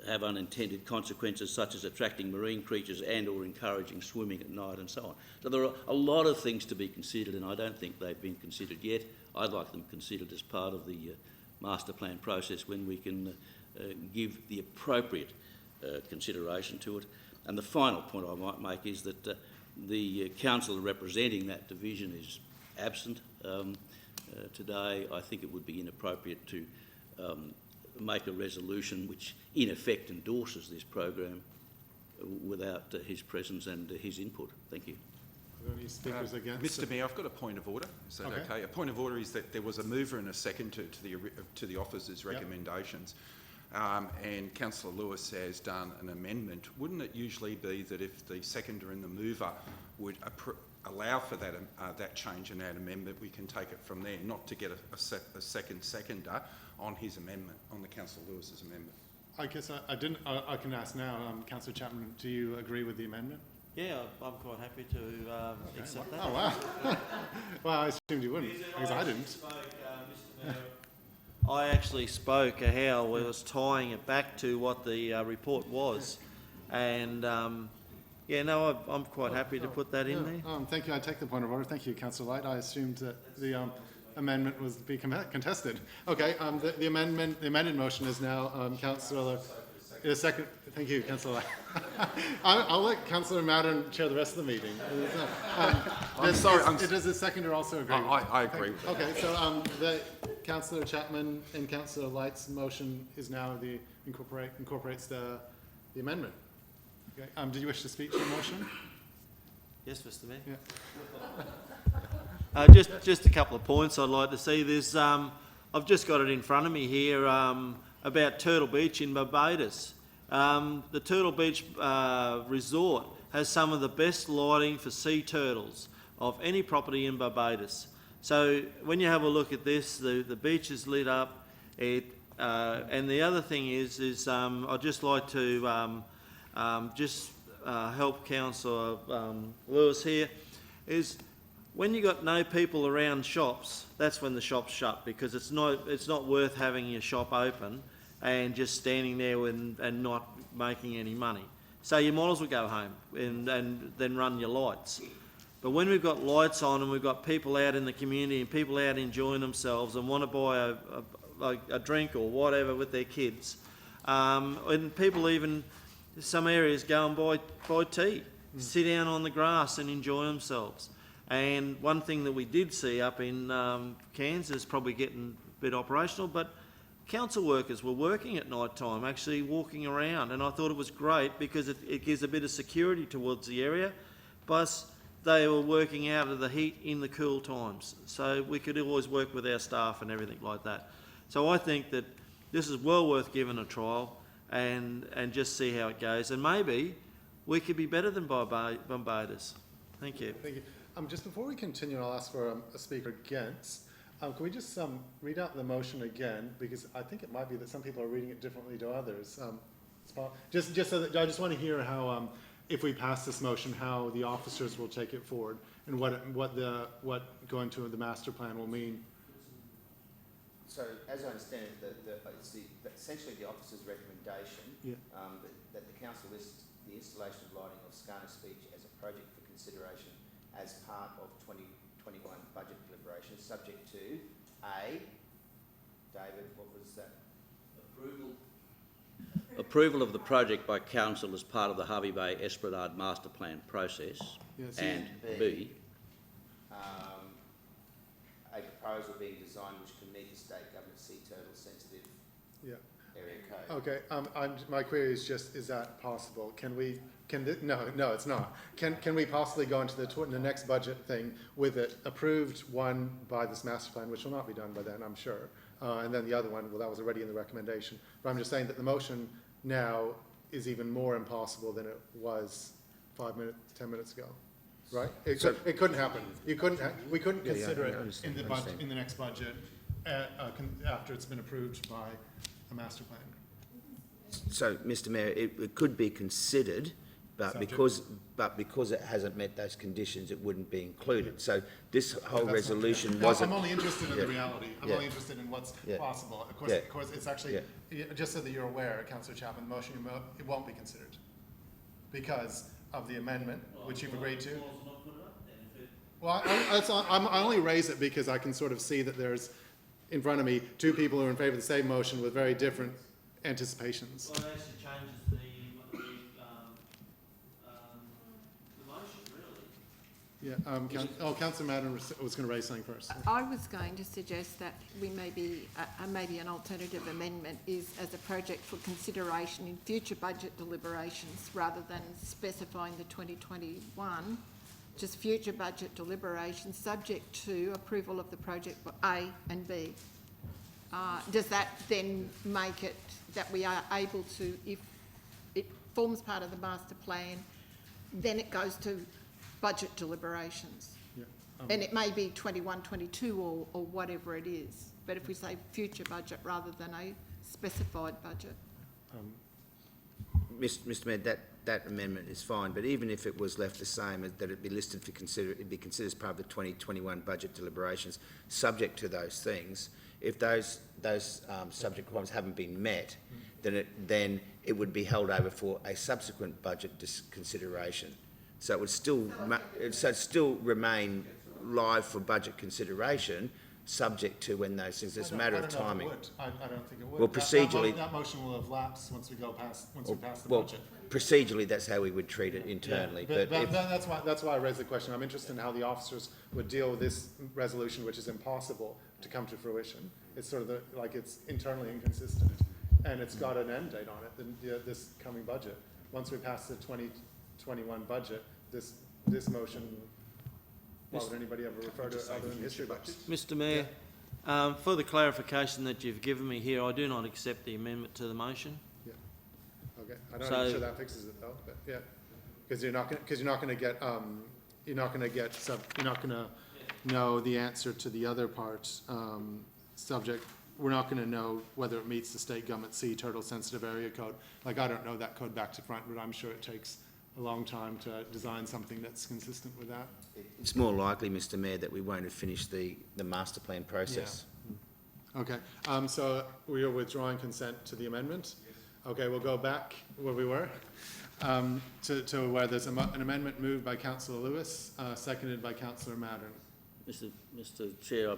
have unintended consequences, such as attracting marine creatures and or encouraging swimming at night and so on. So there are a lot of things to be considered, and I don't think they've been considered yet. I'd like them considered as part of the master plan process when we can give the appropriate consideration to it. And the final point I might make is that the councillor representing that division is absent today. I think it would be inappropriate to make a resolution which in effect endorses this program without his presence and his input. Thank you. Are there any speakers against? Mr Mayor, I've got a point of order. Is that okay? A point of order is that there was a mover and a seconder to the officer's recommendations. And Councillor Lewis has done an amendment. Wouldn't it usually be that if the seconder and the mover would allow for that change in that amendment, we can take it from there, not to get a second seconder on his amendment, on the Councillor Lewis's amendment? I guess I can ask now, Councillor Chapman, do you agree with the amendment? Yeah, I'm quite happy to accept that. Oh, wow. Well, I assumed you wouldn't, because I didn't. I actually spoke how I was tying it back to what the report was, and yeah, no, I'm quite happy to put that in there. Thank you. I take the point of order. Thank you, Councillor Light. I assumed that the amendment was to be contested. Okay. The amended motion is now Councillor. A second. Thank you, Councillor Light. I'll let Councillor Madden chair the rest of the meeting. I'm sorry. Does the seconder also agree? I agree with that. Okay, so the Councillor Chapman and Councillor Light's motion is now incorporates the amendment. Okay. Did you wish to speak to the motion? Yes, Mr Mayor. Yeah. Just a couple of points I'd like to see. There's I've just got it in front of me here about Turtle Beach in Barbados. The Turtle Beach resort has some of the best lighting for sea turtles of any property in Barbados. So when you have a look at this, the beach is lit up. And the other thing is I'd just like to help Councillor Lewis here, is when you got no people around shops, that's when the shops shut, because it's not worth having your shop open and just standing there and not making any money. So you might as well go home and then run your lights. But when we've got lights on and we've got people out in the community and people out enjoying themselves and want to buy a drink or whatever with their kids, and people even, some areas go and buy tea, sit down on the grass and enjoy themselves. And one thing that we did see up in Kansas, probably getting a bit operational, but council workers were working at night time, actually walking around, and I thought it was great because it gives a bit of security towards the area. Plus, they were working out of the heat in the cool times, so we could always work with our staff and everything like that. So I think that this is well worth giving a trial and just see how it goes, and maybe we could be better than Barbados. Thank you. Thank you. Just before we continue, I'll ask for a speaker against. Can we just read out the motion again, because I think it might be that some people are reading it differently to others. Just so that I just want to hear how, if we pass this motion, how the officers will take it forward and what going to the master plan will mean. So, as I understand it, it's essentially the officer's recommendation that the council lists the installation of lighting of Scarner Speech as a project for consideration as part of 2021 budget deliberations, subject to A, David, what was that? Approval of the project by council as part of the Harvey Bay Esplanade Master Plan process, Yes. and B, a proposal being designed which can meet the state government sea turtle sensitive area code. Okay. My query is just: is that possible? No, it's not. Can we possibly go into the next budget thing with it approved, one by this master plan, which will not be done by then, I'm sure, and then the other one, well, that was already in the recommendation. But I'm just saying that the motion now is even more impossible than it was 10 minutes ago, right? It couldn't happen. We couldn't consider it in the budget, in the next budget after it's been approved by a master plan. So, Mr. Mayor, it could be considered, but because it hasn't met those conditions, it wouldn't be included. So this whole resolution wasn't. I'm only interested in the reality. I'm only interested in what's possible. Of course, it's actually, just so that you're aware, Councillor Chapman, the motion it won't be considered because of the amendment, which you've agreed to. Well, I only raise it because I can sort of see that there's, in front of me, two people who are in favour of the same motion with very different anticipations. Well, it actually changes the motion, really. Yeah. Councillor Madden was going to raise something first. I was going to suggest that we maybe an alternative amendment is as a project for consideration in future budget deliberations rather than specifying the 2021, just future budget deliberations subject to approval of the project for A and B. Does that then make it that we are able to, if it forms part of the master plan, then it goes to budget deliberations? Yeah. And it may be 21, 22 or whatever it is. But if we say future budget rather than a specified budget. Mr. Mayor, that amendment is fine, but even if it was left the same, that it'd be listed for it'd be considered as part of the 2021 budget deliberations, subject to those things. If those subject requirements haven't been met, then it would be held over for a subsequent budget consideration. So it would still remain live for budget consideration, subject to when those things. It's a matter of timing. I don't think it would. Well, procedurally, that motion will have lapsed once we pass the budget. Procedurally, that's how we would treat it internally. Yeah, but that's why I raised the question. I'm interested in how the officers would deal with this resolution, which is impossible to come to fruition. It's sort of it's internally inconsistent, and it's got an end date on it. This coming budget. Once we pass the 2021 budget, this motion. Why would anybody ever refer to it other than history books? Mr. Mayor, for the clarification that you've given me here, I do not accept the amendment to the motion. Yeah. Okay. I'm not even sure that fixes it though. But yeah, because you're not going to get know the answer to the other part, we're not going to know whether it meets the state government sea turtle sensitive area code. Like, I don't know that code back to front, but I'm sure it takes a long time to design something that's consistent with that. It's more likely, Mr Mayor, that we won't have finished the master plan process. Okay, so we are withdrawing consent to the amendment? Okay, we'll go back where we were, to where there's an amendment moved by councillor Lewis, seconded by councillor Maddern. Mr Chair,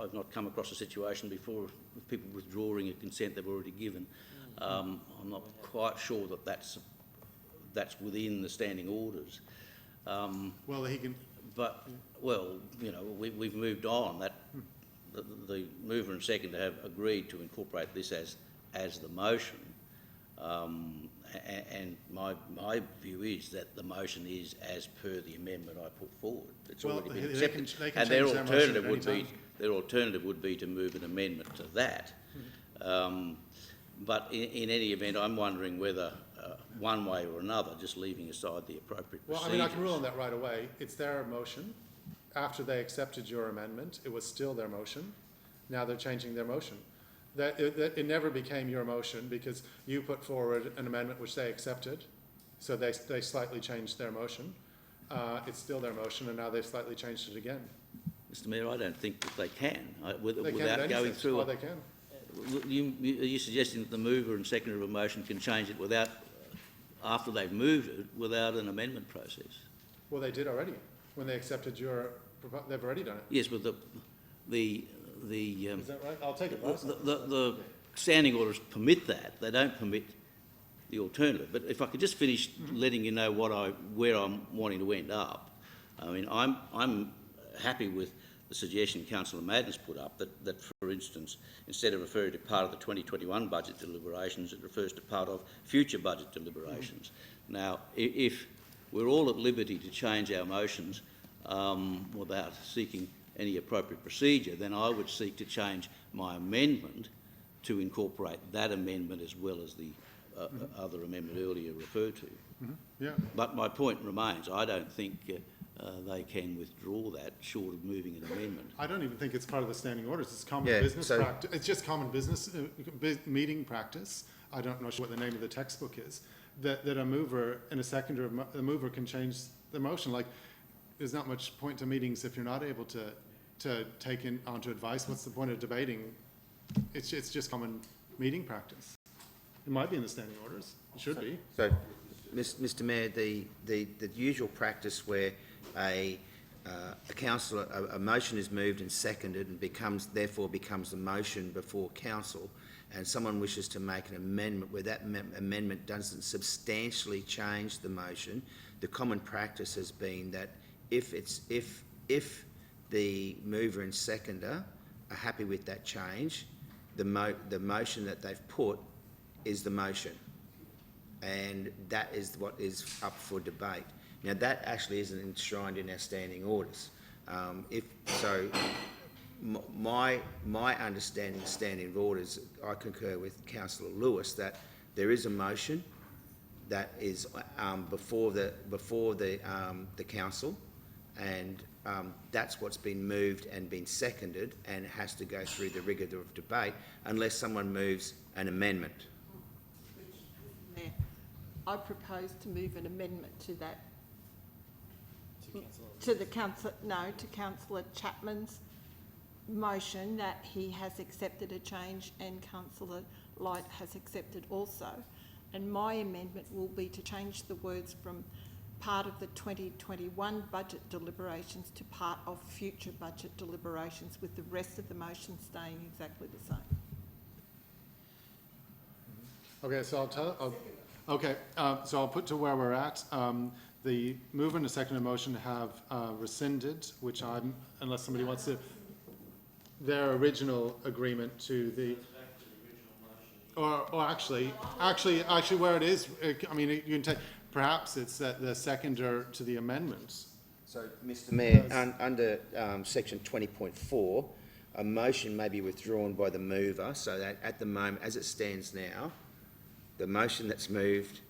I've not come across a situation before with people withdrawing a consent they've already given. I'm not quite sure that that's within the standing orders. Well, he can, But, well, you know, we've moved on. The mover and seconder have agreed to incorporate this as the motion. And my view is that the motion is as per the amendment I put forward. It's well, already been they can accepted. change And their motion at any time. their alternative would be to move an amendment to that. But in any event, I'm wondering whether one way or another, just leaving aside the appropriate Well, I procedures. mean, I can rule on that right away. It's their motion. After they accepted your amendment, it was still their motion. Now they're changing their motion. It never became your motion because you put forward an amendment which they accepted. So they slightly changed their motion. It's still their motion, and now they've slightly changed it again. Mr Mayor, I don't think that they can, They can without in any going sense. through Well, it. they can. Are you suggesting that the mover and seconder of a motion can change it without, after they've moved it, without an amendment process? Well, they did already. When they accepted they've already done it. Yes, but Is that right? I'll take it. the standing orders permit that. They don't permit the alternative. But if I could just finish letting you know where I'm wanting to end up. I mean, I'm happy with the suggestion Councillor Madden's put up that, for instance, instead of referring to part of the 2021 budget deliberations, it refers to part of future budget deliberations. Now, if we're all at liberty to change our motions without seeking any appropriate procedure, then I would seek to change my amendment to incorporate that amendment as well as the other amendment earlier referred to. Yeah. But my point remains, I don't think they can withdraw that short of moving an amendment. I don't even think it's part of the standing orders. It's common Yeah, business so- practice. It's just common business meeting practice. I don't know what the name of the textbook is. That a mover and a seconder, the mover can change the motion. Like, there's not much point to meetings if you're not able to take onto advice. What's the point of debating? It's just common meeting practice. It might be in the standing orders. It should be. So, Mr Mayor, the usual practice where a councillor, a motion is moved and seconded and therefore becomes a motion before council, and someone wishes to make an amendment where that amendment doesn't substantially change the motion, the common practice has been that if the mover and seconder are happy with that change, the motion that they've put is the motion, and that is what is up for debate. Now, that actually isn't enshrined in our standing orders. My understanding of standing orders, I concur with Councillor Lewis that there is a motion that is before the council, and that's what's been moved and been seconded, and has to go through the rigour of debate unless someone moves an amendment. Mayor, I propose to move an amendment to that. To Councillor Chapman's motion that he has accepted a change and Councillor Light has accepted also. And my amendment will be to change the words from part of the 2021 budget deliberations to part of future budget deliberations, with the rest of the motion staying exactly the same. Okay, so so I'll put to where we're at. The mover and the seconder motion have rescinded, which unless somebody wants to, their original agreement to the, or actually where it is, I mean, you can take, perhaps it's the seconder to the amendments. So, Mr Mayor, under section 20.4, a motion may be withdrawn by the mover, so that at the moment, as it stands now, the motion that's moved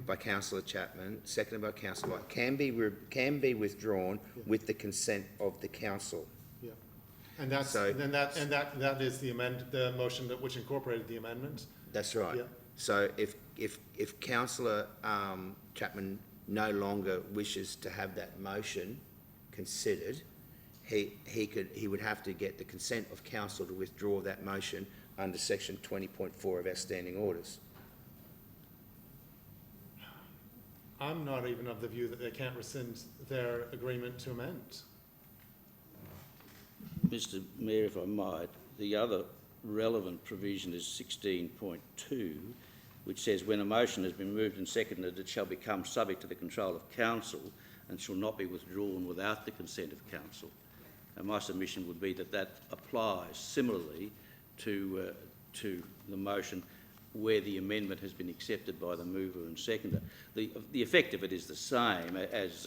by councillor Chapman, seconded by councillor Light, can be withdrawn with the consent of the council. Yeah. And that's, So- and that is the motion which incorporated the amendment? That's right. Yeah. So if councillor Chapman no longer wishes to have that motion considered, he would have to get the consent of council to withdraw that motion under section 20.4 of our standing orders. I'm not even of the view that they can't rescind their agreement to amend. Mr Mayor, if I might, the other relevant provision is 16.2, which says when a motion has been moved and seconded, it shall become subject to the control of council and shall not be withdrawn without the consent of council. And my submission would be that that applies similarly to the motion where the amendment has been accepted by the mover and seconder. The effect of it is the same as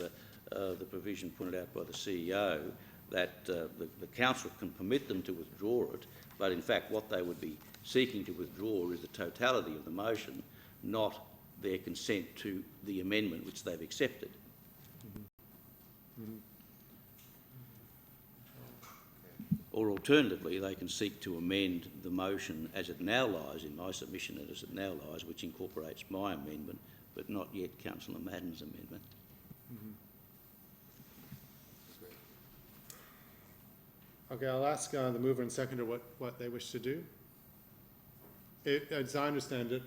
the provision pointed out by the CEO, that the council can permit them to withdraw it, but in fact what they would be seeking to withdraw is the totality of the motion, not their consent to the amendment which they've accepted. Or alternatively, they can seek to amend the motion as it now lies, in my submission as it now lies, which incorporates my amendment, but not yet Councillor Madden's amendment. Okay, I'll ask the mover and seconder what they wish to do. As I understand it,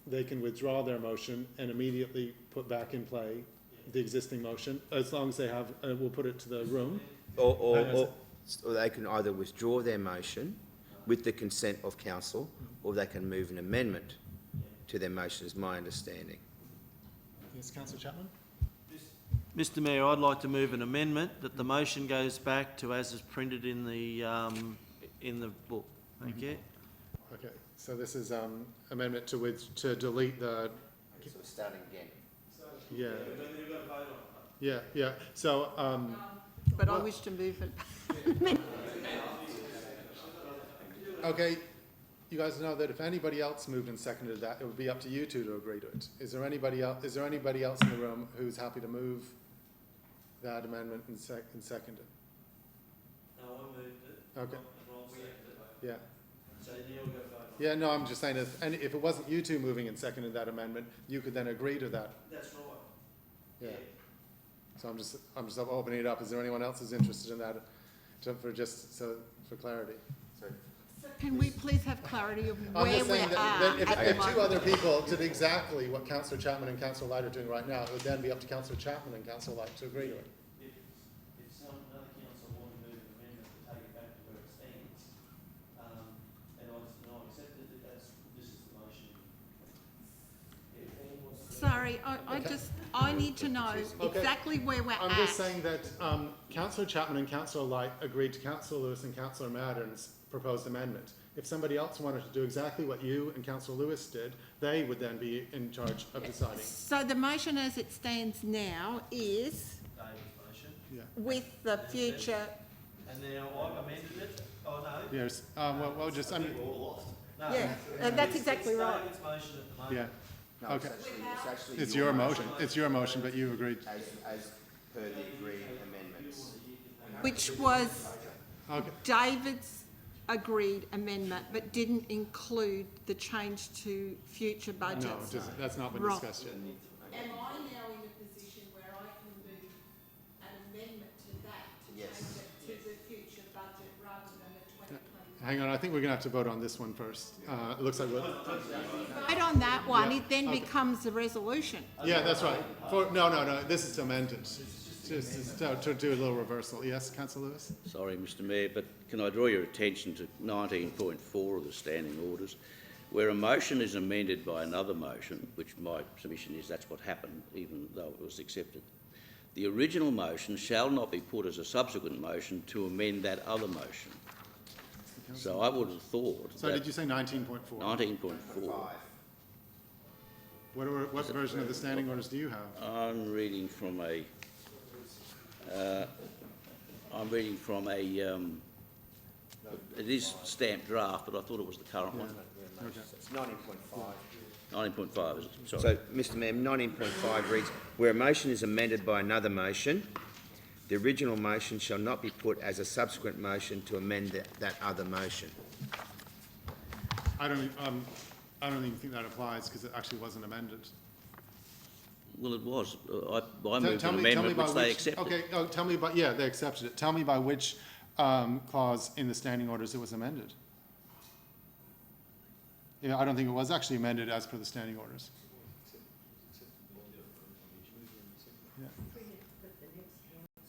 they can withdraw their motion and immediately put back in play the existing motion, as long as they have, we'll put it to the room. Or they can either withdraw their motion with the consent of council, or they can move an amendment to their motion, is my understanding. Yes, Councillor Chapman? Mr Mayor, I'd like to move an amendment that the motion goes back to as is printed in the book. Thank you. Okay, so this is amendment to delete the, So starting again. yeah, so, But I wish to move it. okay, you guys know that if anybody else moved and seconded that, it would be up to you two to agree to it. Is there anybody else in the room who's happy to move that amendment and second it? No, I moved it. Okay. Rob seconded it. Yeah. So Neil go vote on it. Yeah, no, I'm just saying if it wasn't you two moving and seconded that amendment, you could then agree to that. That's right. Yeah. So I'm just opening it up. Is there anyone else who's interested in that? For clarity. Can we please have clarity of I'm where just we saying are that if at the two moment? other people did exactly what Councillor Chapman and Councillor Light are doing right now, it would then be up to Councillor Chapman and Councillor Light to agree to it. If some another council want to move an amendment to take it back to where it stands, and I accepted that this is the motion. Sorry, I need to know Okay. exactly where we're I'm at. just saying that Councillor Chapman and Councillor Light agreed to Councillor Lewis and Councillor Madden's proposed amendment. If somebody else wanted to do exactly what you and Councillor Lewis did, they would then be in charge of deciding. So the motion as it stands now is David's motion. Yeah. with the future, And now I've amended it. Oh, no. Yes. Well, just No. yeah, that's exactly It's right. David's motion at the moment. yeah. No, Okay. it's actually It's your motion. It's your motion, but you agreed. as per the agreed amendments. Which was Okay. David's agreed amendment, but didn't include the change to future No, budgets. that's not been Right. discussed yet. Am I now in a position where I can move an amendment to that to Yes. change it to the future budget rather than the 2020? Hang on, I think we're going to have to vote on this one first. It looks like we'll... Vote on that one, Yeah. it then Okay. becomes a resolution. Yeah, that's right. No, this is to amend it. Just to do a little reversal. Yes, Councillor Lewis? Sorry, Mr Mayor, but can I draw your attention to 19.4 of the standing orders, where a motion is amended by another motion, which my submission is that's what happened, even though it was accepted. The original motion shall not be put as a subsequent motion to amend that other motion. So I would have thought So that did you say 19.4? 19.4, What version of the standing orders do you have? I'm reading from a It is stamped draft, but I thought it was the current one. It's 19.5. 19.5, is it? Sorry. So, Mr Mayor, 19.5 reads, where a motion is amended by another motion, the original motion shall not be put as a subsequent motion to amend that other motion. I don't even think that applies because it actually wasn't amended. Well, it was. I moved an amendment which they accepted. Okay, tell me about, yeah, they accepted it. Tell me by which clause in the standing orders it was amended. Yeah, I don't think it was actually amended as per the standing orders. Yeah.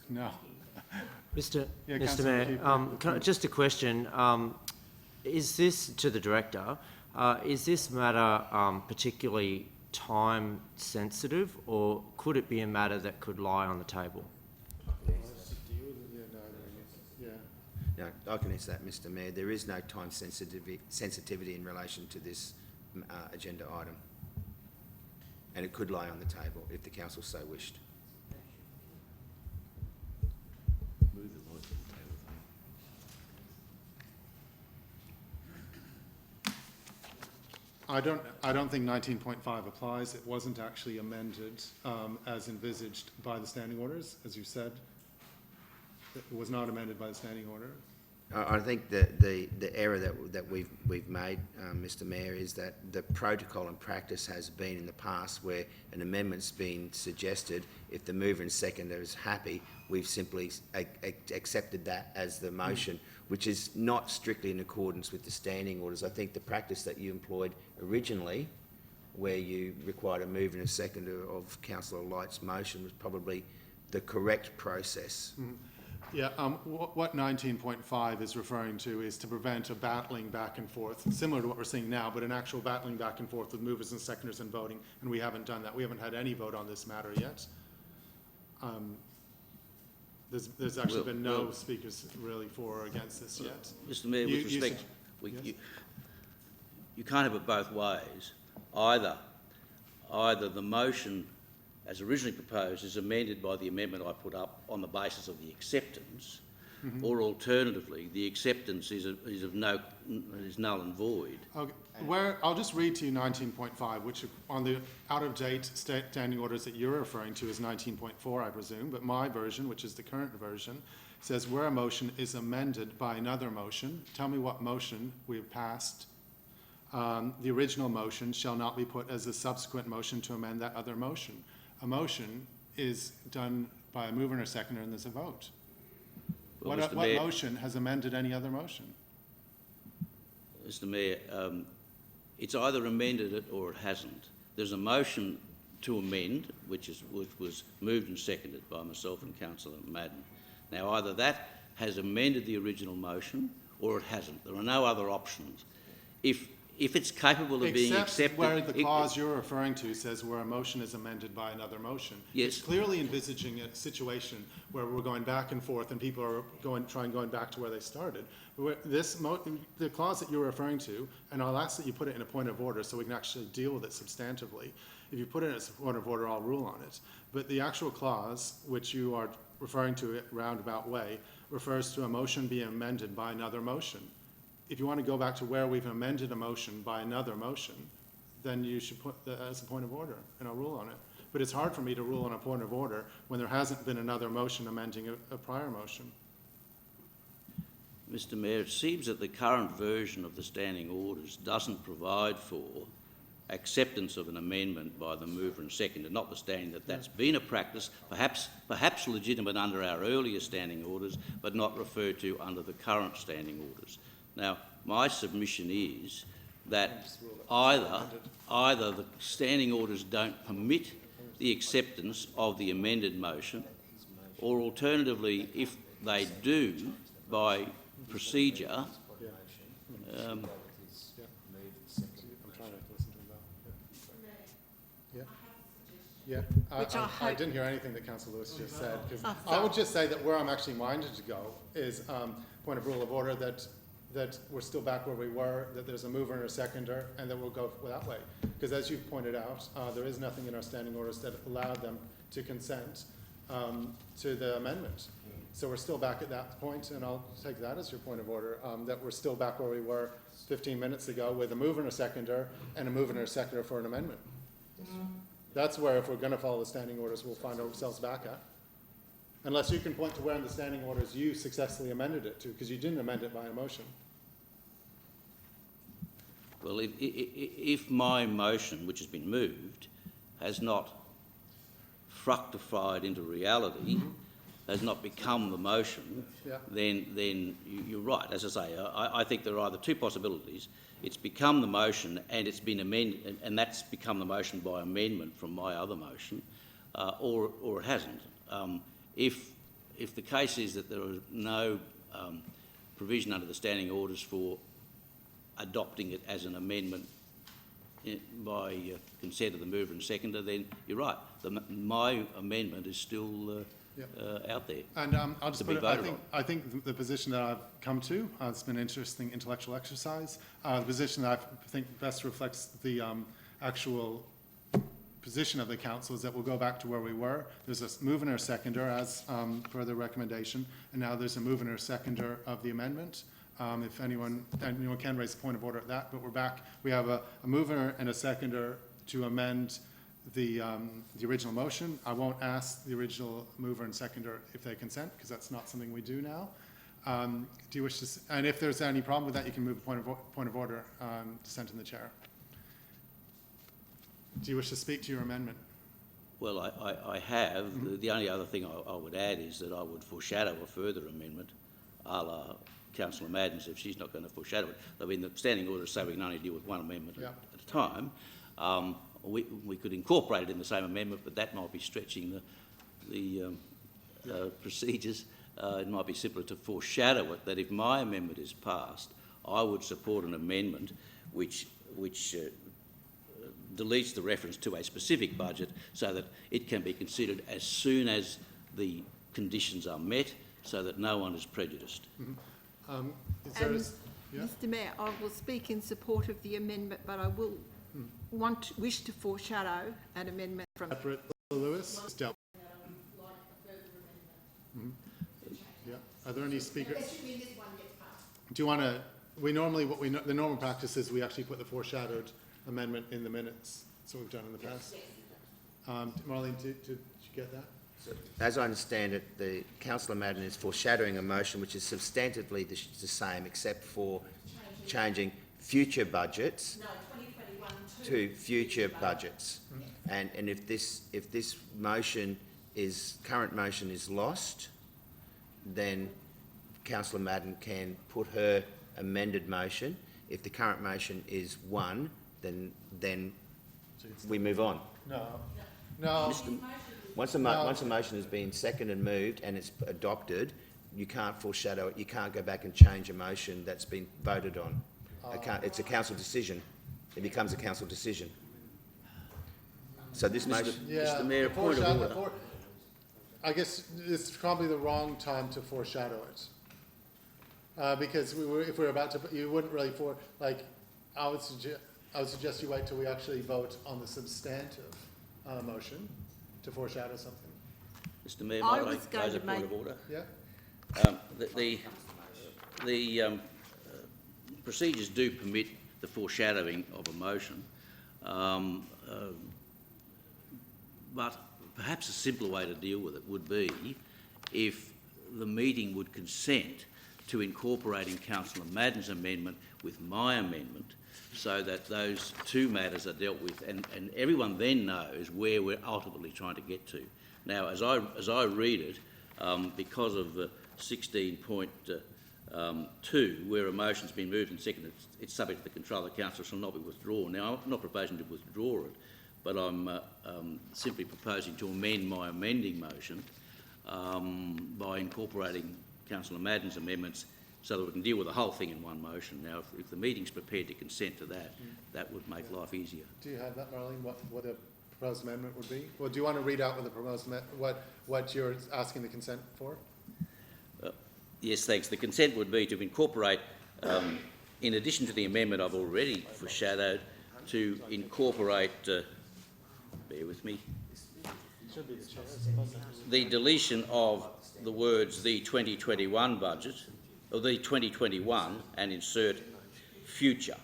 No. Mr. Yeah, Mr. Councillor Mayor, just a question. Is this to the director? Is this matter particularly time sensitive, or could it be a matter that could lie on the table? No, I can answer that, Mr Mayor. There is no time sensitivity in relation to this agenda item. And it could lie on the table if the council so wished. I don't think 19.5 applies. It wasn't actually amended as envisaged by the standing orders, as you said. It was not amended by the standing order. I think the error that we've made, Mr Mayor, is that the protocol and practice has been in the past where an amendment's been suggested. If the mover and seconder is happy, we've simply accepted that as the motion, which is not strictly in accordance with the standing orders. I think the practice that you employed originally, where you required a mover and a seconder of Councillor Light's motion, was probably the correct process. Mm-hmm. Yeah, what 19.5 is referring to is to prevent a battling back and forth, similar to what we're seeing now, but an actual battling back and forth with movers and seconders and voting, and we haven't done that. We haven't had any vote on this matter yet. There's actually been no speakers really for or against this yet. Mr Mayor, with respect, you can't have it both ways. Either the motion as originally proposed is amended by the amendment I put up on the basis of the acceptance, or alternatively, the acceptance is null and void. Okay. I'll just read to you 19.5, which on the out-of-date standing orders that you're referring to is 19.4, I presume, but my version, which is the current version, says where a motion is amended by another motion, tell me what motion we've passed. The original motion shall not be put as a subsequent motion to amend that other motion. A motion is done by a mover and a seconder, and there's a vote. Well, what motion has amended any other motion? Mr Mayor, it's either amended it or it hasn't. There's a motion to amend, which was moved and seconded by myself and Councillor Madden. Now, either that has amended the original motion or it hasn't. There are no other options. If it's capable of being accepted... where the clause you're referring to says where a motion is amended by another motion. Yes. It's clearly envisaging a situation where we're going back and forth and people are going back to where they started. The clause that you're referring to, and I'll ask that you put it in a point of order so we can actually deal with it substantively. If you put it as a point of order, I'll rule on it. But the actual clause, which you are referring to it roundabout way, refers to a motion being amended by another motion. If you want to go back to where we've amended a motion by another motion, then you should put that as a point of order, and I'll rule on it. But it's hard for me to rule on a point of order when there hasn't been another motion amending a prior motion. Mr Mayor, it seems that the current version of the standing orders doesn't provide for acceptance of an amendment by the mover and seconder, notwithstanding that that's been a practice, perhaps legitimate under our earlier standing orders, but not referred to under the current standing orders. Now, my submission is that either the standing orders don't permit the acceptance of the amended motion, or alternatively, if they do, by procedure, I'm trying to listen to him now. Yeah. Which I didn't hear anything that Councillor Lewis just said. Oh, I would just say that where I'm actually minded to go is point of rule of order that we're still back where we were, that there's a mover and a seconder, and that we'll go that way. Because as you've pointed out, there is nothing in our standing orders that allowed them to consent to the amendment. So we're still back at that point, and I'll take that as your point of order, that we're still back where we were 15 minutes ago with a mover and a seconder, and a mover and a seconder for an amendment. That's where, if we're going to follow the standing orders, we'll find ourselves back at. Unless you can point to where in the standing orders you successfully amended it to, because you didn't amend it by a motion. Well, if my motion, which has been moved, has not fructified into reality, has not become the motion, Yeah. then you're right. As I say, I think there are either two possibilities. It's become the motion and it's been amended, and that's become the motion by amendment from my other motion, or it hasn't. If the case is that there is no provision under the standing orders for adopting it as an amendment by consent of the mover and seconder, then you're right. My amendment is still out there. And I'll just put it, voted I think the position that I've come to, it's been an interesting intellectual exercise. The position that I think best reflects the actual position of the council is that we'll go back to where we were. There's a mover and a seconder as per the recommendation, and now there's a mover and a seconder of the amendment. If anyone can raise a point of order at that, but we're back. We have a mover and a seconder to amend the original motion. I won't ask the original mover and seconder if they consent, because that's not something we do now. Do you wish to, and if there's any problem with that, you can move a point of order, dissent in the chair. Do you wish to speak to your amendment? Well, I have. The only other thing I would add is that I would foreshadow a further amendment, a la Councillor Madden's, if she's not going to foreshadow it. I mean, the standing orders say we can only deal with one amendment at a time. We could incorporate it in the same amendment, but that might be stretching the procedures. It might be simpler to foreshadow it, that if my amendment is passed, I would support an amendment which deletes the reference to a specific budget so that it can be considered as soon as the conditions are met, so that no one is prejudiced. Is there Mr Mayor, I will speak in support of the amendment, but I will wish to foreshadow an amendment from... separate, Lewis? Yeah. Are there any speakers? Assuming this one gets passed. Do you want to? The normal practice is we actually put the foreshadowed amendment in the minutes. That's what we've done in the past. Marlene, did you get that? As I understand it, the Councillor Madden is foreshadowing a motion which is substantively the same, except for changing future budgets to future budgets. And if this current motion is lost, then Councillor Madden can put her amended motion. If the current motion is won, then we move on. No. Once a motion has been seconded and moved and it's adopted, you can't foreshadow it. You can't go back and change a motion that's been voted on. It's a council decision. It becomes a council decision. So this motion... Mr Mayor, point of order. I guess it's probably the wrong time to foreshadow it. Because if we were about to, you wouldn't really I would suggest you wait till we actually vote on the substantive motion to foreshadow something. Mr Mayor, might I raise a point of order? Yeah. The procedures do permit the foreshadowing of a motion, but perhaps a simpler way to deal with it would be if the meeting would consent to incorporating Councillor Madden's amendment with my amendment, so that those two matters are dealt with, and everyone then knows where we're ultimately trying to get to. Now, as I read it, because of 16.2, where a motion's been moved and seconded, it's subject to the control of the council, shall not be withdrawn. Now, I'm not proposing to withdraw it, but I'm simply proposing to amend my amending motion by incorporating Councillor Madden's amendments, so that we can deal with the whole thing in one motion. Now, if the meeting's prepared to consent to that, that would make life easier. Do you have that, Marlene, what the proposed amendment would be? Well, do you want to read out what the proposed what you're asking the consent for? Yes, thanks. The consent would be to incorporate, in addition to the amendment I've already foreshadowed, to incorporate, bear with me, Should be the chairs, doesn't the deletion of the words "the 2021 budget" or "the 2021" and insert "future."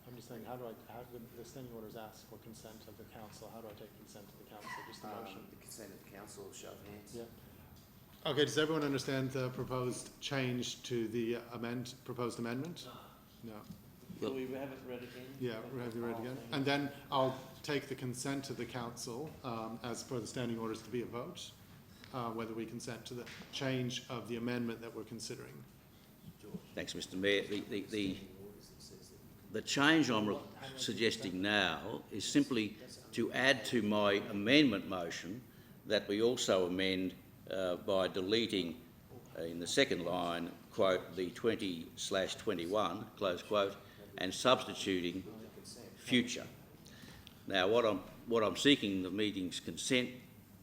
I'm just saying, how do the standing orders ask for consent of the council? How do I take consent of the council? Just the motion? The consent of the council, show of hands. Yeah. Okay, does everyone understand the proposed change to the proposed amendment? No. Will we have it read again? Yeah, we'll have you read again. And then I'll take the consent of the council, as per the standing orders, to be a vote, whether we consent to the change of the amendment that we're considering. Thanks, Mr. Mayor. The change I'm suggesting now is simply to add to my amendment motion that we also amend by deleting in the second line, quote, "the 20/21, close quote, and substituting future." Now, what I'm seeking the meeting's consent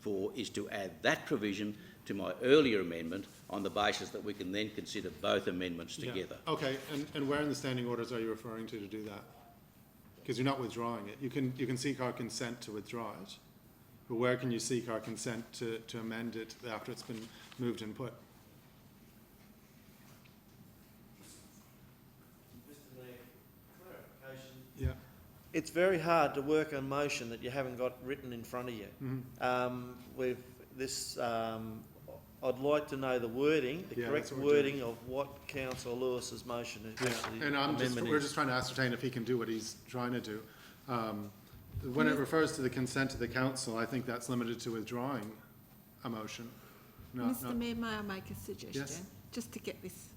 for is to add that provision to my earlier amendment on the basis that we can then consider both amendments together. Yeah. Okay, and where in the standing orders are you referring to do that? Because you're not withdrawing it. You can seek our consent to withdraw it, but where can you seek our consent to amend it after it's been moved and put? Mr. Mayor, clarification. Yeah. It's very hard to work a motion that you haven't got written in front of you. With this, I'd like to know the wording, the Yeah, correct that's what we're doing. wording of what Councillor Lewis's motion is. Yeah, actually and amendment we're is. just trying to ascertain if he can do what he's trying to do. When it refers to the consent of the council, I think that's limited to withdrawing a motion. Mr. Mayor, may I make a suggestion? Yes. Just to get this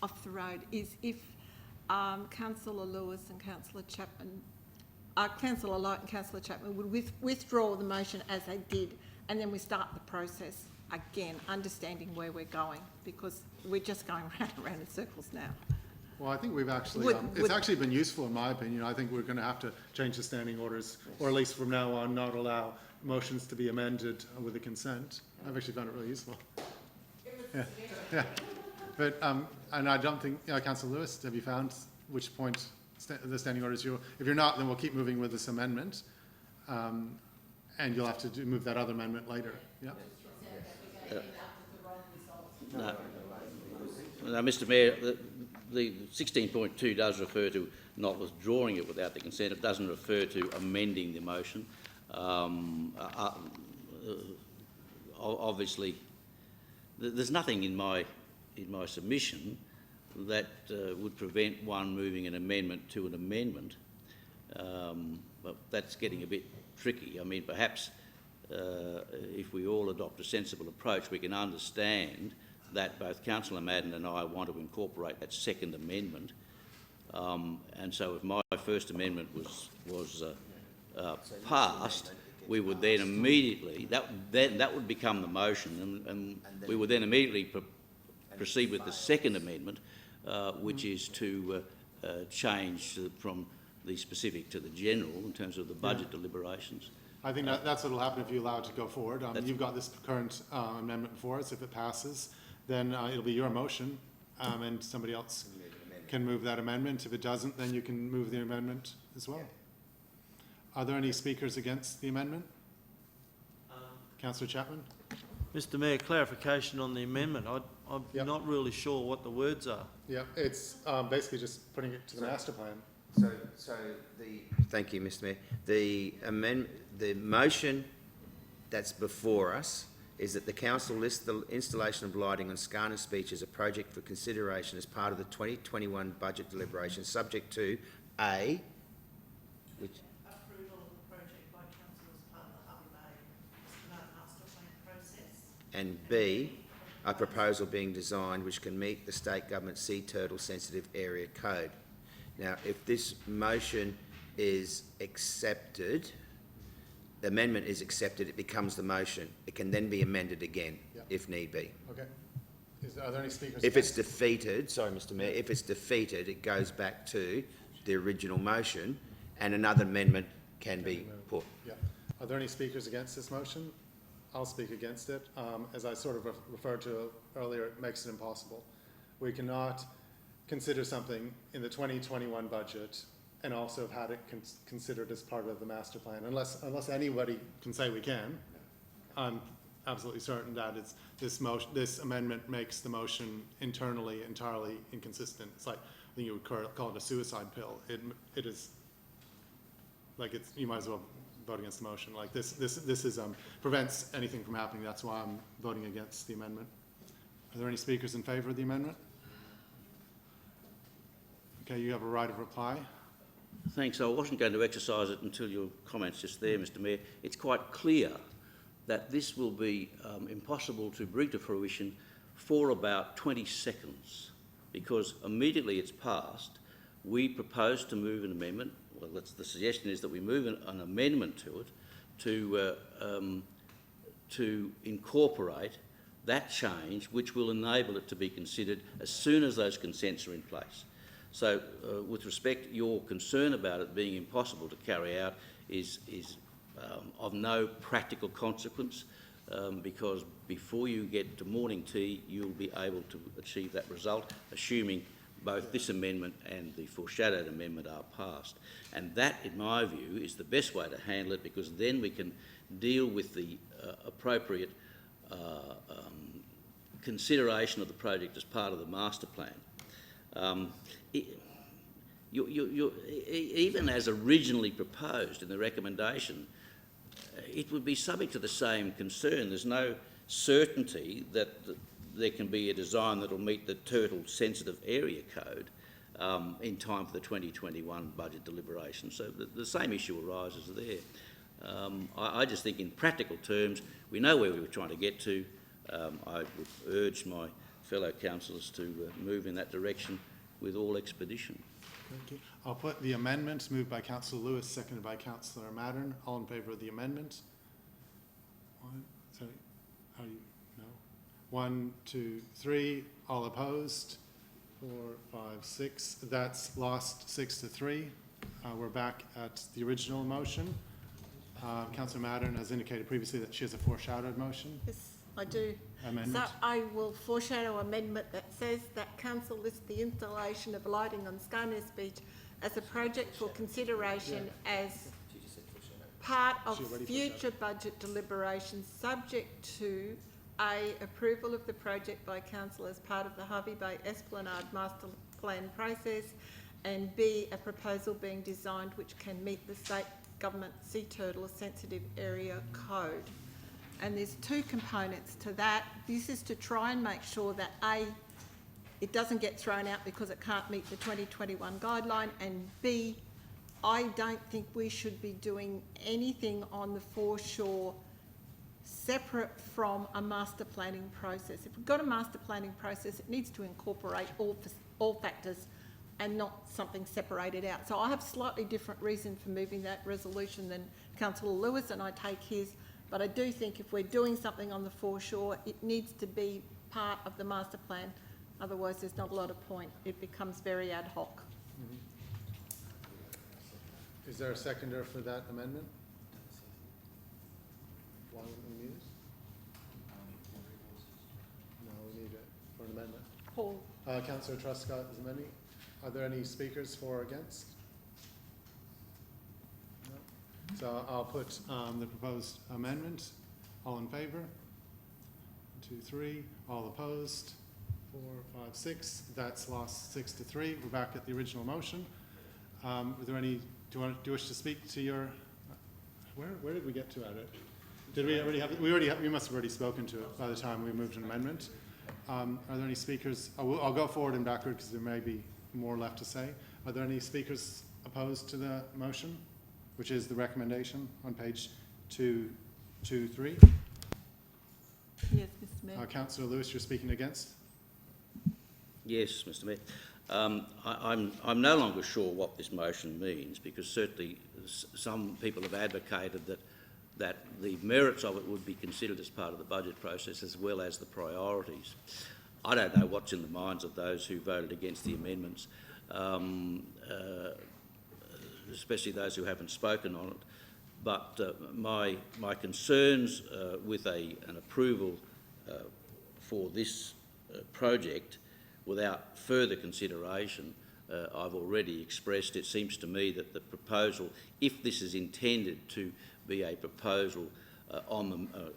off the road, is if Councillor Lewis and Councillor Chapman, Councillor Light and Councillor Chapman would withdraw the motion as they did, and then we start the process again, understanding where we're going, because we're just going round and round in circles now. Well, I think we've actually, it's Would- actually been useful in my opinion. I think we're going to have to change the standing orders, or at least from now on, not allow motions to be amended with a consent. I've actually found it really useful. Yeah. But, and I don't think, Councillor Lewis, have you found which point the standing orders if you're not, then we'll keep moving with this amendment. And you'll have to move that other amendment later, yeah? No, Mr. Mayor, the 16.2 does refer to not withdrawing it without the consent. It doesn't refer to amending the motion. Obviously, there's nothing in my submission that would prevent one moving an amendment to an amendment, but that's getting a bit tricky. I mean, perhaps if we all adopt a sensible approach, we can understand that both Councillor Madden and I want to incorporate that second amendment. And so if my first amendment was passed, we would then immediately, that would become the motion, and we would then immediately proceed with the second amendment, which is to change from the specific to the general in terms of the budget deliberations. I think that's what will happen if you allow it to go forward. You've got this current amendment before us. If it passes, then it'll be your motion, and somebody else can move that amendment. If it doesn't, then you can move the amendment as well. Are there any speakers against the amendment? Councillor Chapman? Mr. Mayor, clarification on the amendment. I'm Yep. not really sure what the words are. Yeah, it's basically just putting it to the master plan. Thank you, Mr. Mayor. The motion that's before us is that the council lists the installation of lighting on Scarner Beach as a project for consideration as part of the 2021 budget deliberations, subject to A, which approval of the project by council as part of the Harvey Bay master plan process. and B, a proposal being designed which can meet the state government sea turtle sensitive area code. Now, if this motion is accepted, the amendment is accepted, it becomes the motion. It can then be amended again, if need be. Okay. Are there any speakers If it's against? defeated, sorry, Mr. Mayor, if it's defeated, it goes back to the original motion and another amendment can be put. Yeah. Are there any speakers against this motion? I'll speak against it. As I sort of referred to earlier, it makes it impossible. We cannot consider something in the 2021 budget and also have had it considered as part of the master plan, unless anybody can say we can. I'm absolutely certain that this amendment makes the motion internally entirely inconsistent. It's like, I think you would call it a suicide pill. It is, like, you might as well vote against the motion. Like, this is, prevents anything from happening. That's why I'm voting against the amendment. Are there any speakers in favor of the amendment? Okay, you have a right of reply. Thanks. I wasn't going to exercise it until your comments just there, Mr Mayor. It's quite clear that this will be impossible to bring to fruition for about 20 seconds, because immediately it's passed, we propose to move an amendment. Well, the suggestion is that we move an amendment to it to incorporate that change, which will enable it to be considered as soon as those consents are in place. So, with respect, your concern about it being impossible to carry out is of no practical consequence, because before you get to morning tea, you'll be able to achieve that result, assuming both this amendment and the foreshadowed amendment are passed. And that, in my view, is the best way to handle it, because then we can deal with the appropriate consideration of the project as part of the master plan. Even as originally proposed in the recommendation, it would be subject to the same concern. There's no certainty that there can be a design that will meet the turtle sensitive area code in time for the 2021 budget deliberation. So the same issue arises there. I just think in practical terms, we know where we were trying to get to. I would urge my fellow councillors to move in that direction with all expedition. Thank you. I'll put the amendment moved by Councillor Lewis, seconded by Councillor Mattern. All in favour of the amendment? Sorry, how do you, no? 1, 2, 3. All opposed? 4, 5, 6. That's lost 6-3. We're back at the original motion. Councillor Mattern has indicated previously that she has a foreshadowed motion. Yes, I do. Amendment. So I will foreshadow amendment that says that council lists the installation of lighting on Scarness Beach as a project for consideration as part of future budget deliberations, subject to A, approval of the project by council as part of the Harvey Bay Esplanade Master Plan process, and B, a proposal being designed which can meet the state government sea turtle sensitive area code. And there's two components to that. This is to try and make sure that A, it doesn't get thrown out because it can't meet the 2021 guideline, and B, I don't think we should be doing anything on the foreshore separate from a master planning process. If we've got a master planning process, it needs to incorporate all factors and not something separated out. So I have slightly different reason for moving that resolution than Councillor Lewis, and I take his. But I do think if we're doing something on the foreshore, it needs to be part of the master plan. Otherwise, there's not a lot of point. It becomes very ad hoc. Mm-hmm. Is there a seconder for that amendment? Why wouldn't we need it? No, we need it for an amendment. Paul? Councillor Truscott is amending. Are there any speakers for or against? No. So I'll put the proposed amendment. All in favour? 1, 2, 3. All opposed? 4, 5, 6. That's lost 6-3. We're back at the original motion. Are there any? Do you wish to speak to your? Where did we get to at it? Did we already have? We must have already spoken to it by the time we moved an amendment. Are there any speakers? I'll go forward and backward because there may be more left to say. Are there any speakers opposed to the motion, which is the recommendation on page 223? Yes, Mr Mayor. Councillor Lewis, you're speaking against? Yes, Mr Mayor. I'm no longer sure what this motion means, because certainly some people have advocated that the merits of it would be considered as part of the budget process as well as the priorities. I don't know what's in the minds of those who voted against the amendments, especially those who haven't spoken on it. But my concerns with an approval for this project without further consideration, I've already expressed, it seems to me that the proposal, if this is intended to be a proposal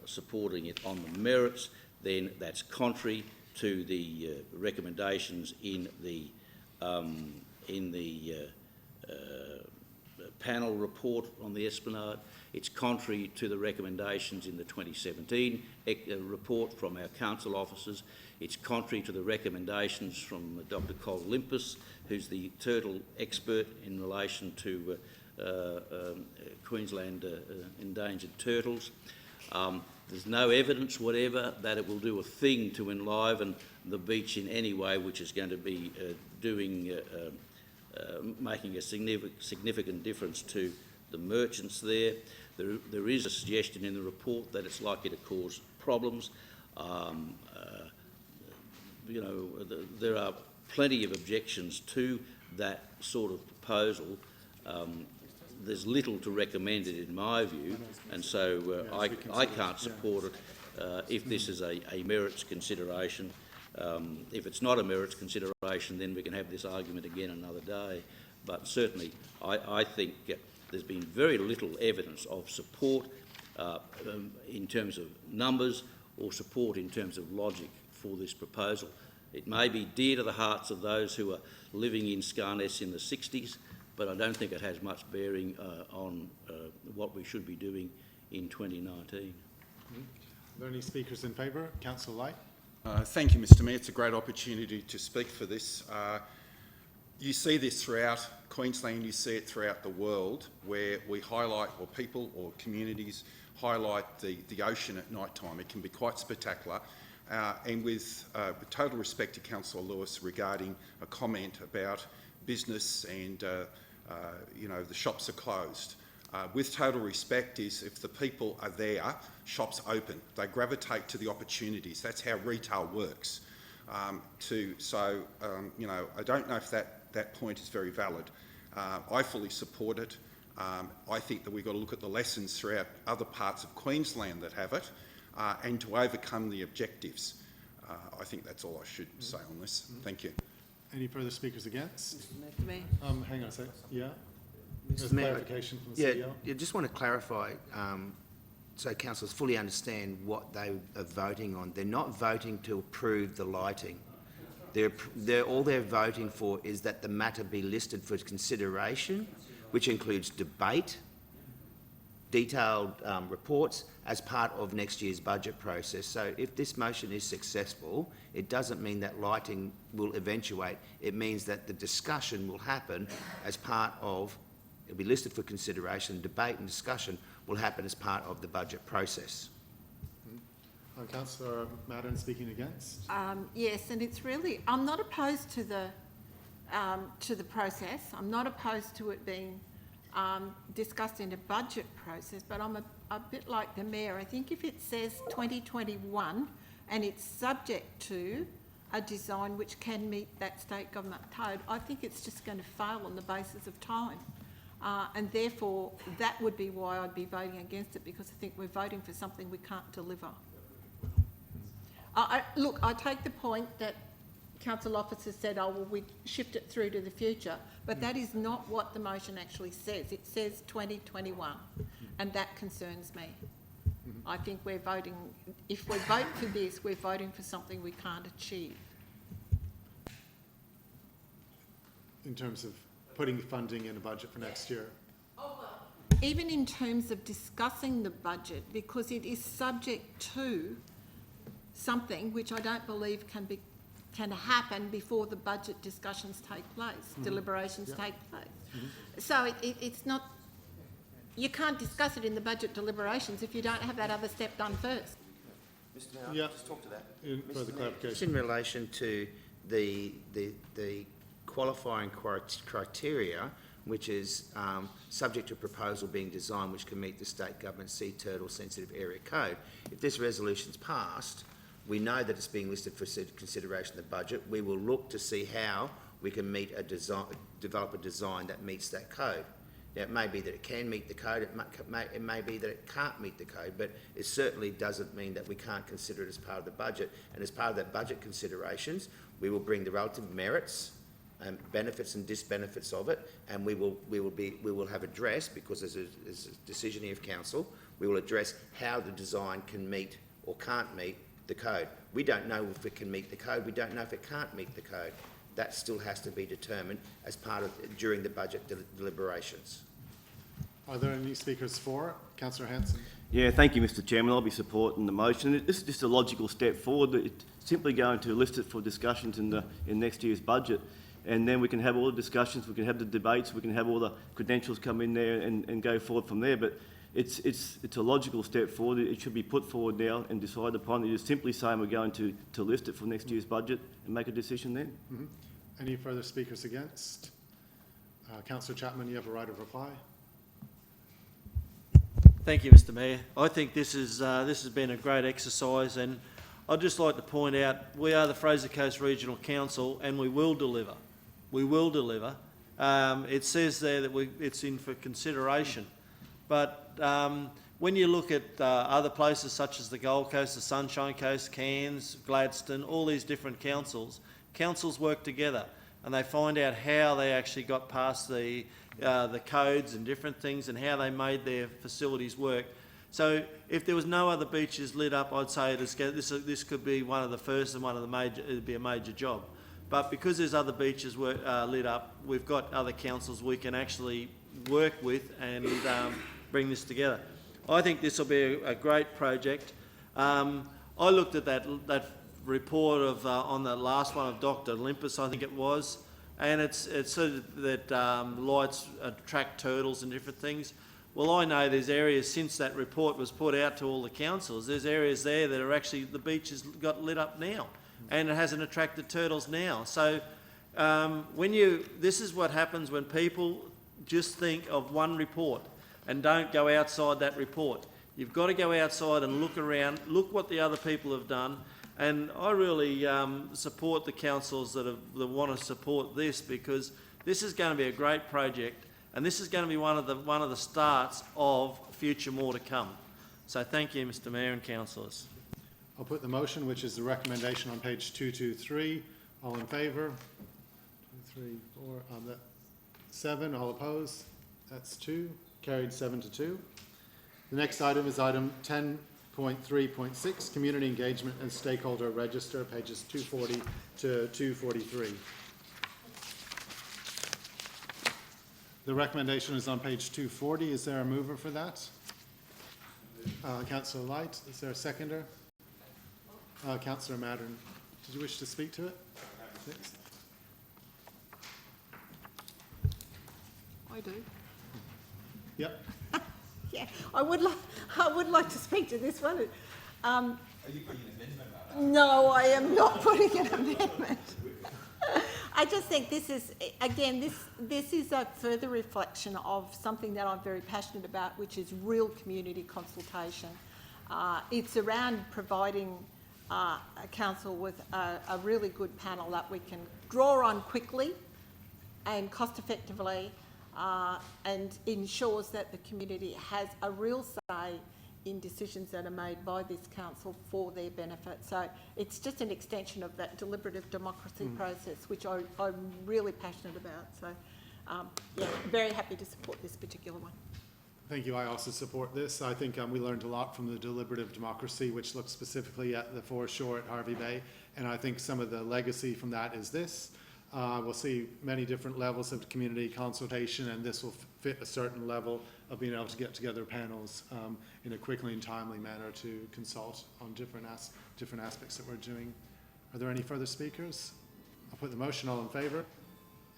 supporting it on the merits, then that's contrary to the recommendations in the panel report on the Esplanade. It's contrary to the recommendations in the 2017 report from our council officers. It's contrary to the recommendations from Dr. Cole Limpus, who's the turtle expert in relation to Queensland endangered turtles. There's no evidence whatever that it will do a thing to enliven the beach in any way, which is going to be making a significant difference to the merchants there. There is a suggestion in the report that it's likely to cause problems. There are plenty of objections to that sort of proposal. There's little to recommend it in my view, and so I can't support it if this is a merits consideration. If it's not a merits consideration, then we can have this argument again another day. But certainly I think there's been very little evidence of support in terms of numbers or support in terms of logic for this proposal. It may be dear to the hearts of those who are living in Scarness in the 60s, but I don't think it has much bearing on what we should be doing in 2019. Are there any speakers in favour? Councillor Light. Thank you, Mr Mayor. It's a great opportunity to speak for this. You see this throughout Queensland, you see it throughout the world, where we highlight, or people or communities highlight the ocean at night time. It can be quite spectacular. And with total respect to Councillor Lewis regarding a comment about business and the shops are closed. With total respect is if the people are there, shops open. They gravitate to the opportunities. That's how retail works. I don't know if that point is very valid. I fully support it. I think that we've got to look at the lessons throughout other parts of Queensland that have it and to overcome the objectives. I think that's all I should say on this. Thank you. Any further speakers against? Mr Mayor. Hang on a sec. Yeah? There's Mr. Mayor, clarification from the CEO. I just want to clarify so councillors fully understand what they are voting on. They're not voting to approve the lighting. All they're voting for is that the matter be listed for consideration, which includes debate, detailed reports as part of next year's budget process. So if this motion is successful, it doesn't mean that lighting will eventuate. It means that the discussion will happen as part of, it'll be listed for consideration, debate and discussion will happen as part of the budget process. Councillor Madden speaking against. Yes, and it's really, I'm not opposed to the process. I'm not opposed to it being discussed in a budget process, but I'm a bit like the Mayor. I think if it says 2021 and it's subject to a design which can meet that state government code, I think it's just going to fail on the basis of time. And therefore, that would be why I'd be voting against it, because I think we're voting for something we can't deliver. Look, I take the point that council officers said, oh, well, we'd shift it through to the future, but that is not what the motion actually says. It says 2021, and that concerns me. I think we're voting, if we vote for this, we're voting for something we can't achieve. In terms of putting funding in a budget for next year. Even in terms of discussing the budget, because it is subject to something which I don't believe can happen before the budget discussions take place, deliberations take place. So it's not, you can't discuss it in the budget deliberations if you don't have that other step done first. Mr Mayor, I'll just talk to that. Further clarification. Just in relation to the qualifying criteria, which is subject to proposal being designed which can meet the state government sea turtle sensitive area code. If this resolution's passed, we know that it's being listed for consideration in the budget. We will look to see how we can meet develop a design that meets that code. Now, it may be that it can meet the code, it may be that it can't meet the code, but it certainly doesn't mean that we can't consider it as part of the budget. And as part of that budget considerations, We will bring the relative merits and benefits and disbenefits of it, and we will have addressed, because as a decision here of council, we will address how the design can meet or can't meet the code. We don't know if it can meet the code. We don't know if it can't meet the code. That still has to be determined as part of during the budget deliberations. Are there any speakers for it? Councillor Hanson. Yeah, thank you, Mr Chairman. I'll be supporting the motion. This is just a logical step forward. It's simply going to list it for discussions in next year's budget, and then we can have all the discussions, we can have the debates, we can have all the credentials come in there and go forward from there. But it's a logical step forward. It should be put forward now and decided upon. It is simply saying we're going to list it for next year's budget and make a decision then. Mm-hmm. Any further speakers against? Councillor Chapman, you have a right of reply. Thank you, Mr Mayor. I think this has been a great exercise, and I'd just like to point out we are the Fraser Coast Regional Council, and we will deliver. We will deliver. It says there that it's in for consideration, but when you look at other places such as the Gold Coast, the Sunshine Coast, Cairns, Gladstone, all these different councils work together, and they find out how they actually got past the codes and different things and how they made their facilities work. So if there was no other beaches lit up, I'd say this could be one of the first and one of the major. It'd be a major job. But because there's other beaches lit up, we've got other councils we can actually work with and bring this together. I think this will be a great project. I looked at that report of on the last one of Dr. Olympus, I think it was, and it said that lights attract turtles and different things. Well, I know there's areas since that report was put out to all the councils, there's areas there that are actually, the beach has got lit up now, and it hasn't attracted turtles now. So this is what happens when people just think of one report and don't go outside that report. You've got to go outside and look around, look what the other people have done. And I really support the councils that want to support this, because this is going to be a great project, and this is going to be one of the starts of future more to come. So thank you, Mr Mayor and councillors. I'll put the motion, which is the recommendation on page 223. All in favour? 2, 3, 4. 7. All opposed? That's 2. Carried 7-2. The next item is item 10.3.6, Community Engagement and Stakeholder Register, pages 240 to 243. The recommendation is on page 240. Is there a mover for that? Councillor Light, is there a seconder? Councillor Mattern, did you wish to speak to it? Thanks. I do. Yep. Yeah, I would like to speak to this one. Are you putting an amendment on that? No, I am not putting an amendment. I just think this is, again, this is a further reflection of something that I'm very passionate about, which is real community consultation. It's around providing a council with a really good panel that we can draw on quickly and cost effectively, and ensures that the community has a real say in decisions that are made by this council for their benefit. So it's just an extension of that deliberative democracy process, which I'm really passionate about. So yeah, very happy to support this particular one. Thank you. I also support this. I think we learned a lot from the deliberative democracy, which looks specifically at the foreshore at Harvey Bay, and I think some of the legacy from that is this. We'll see many different levels of community consultation, and this will fit a certain level of being able to get together panels in a quickly and timely manner to consult on different aspects that we're doing. Are there any further speakers? I'll put the motion. All in favour?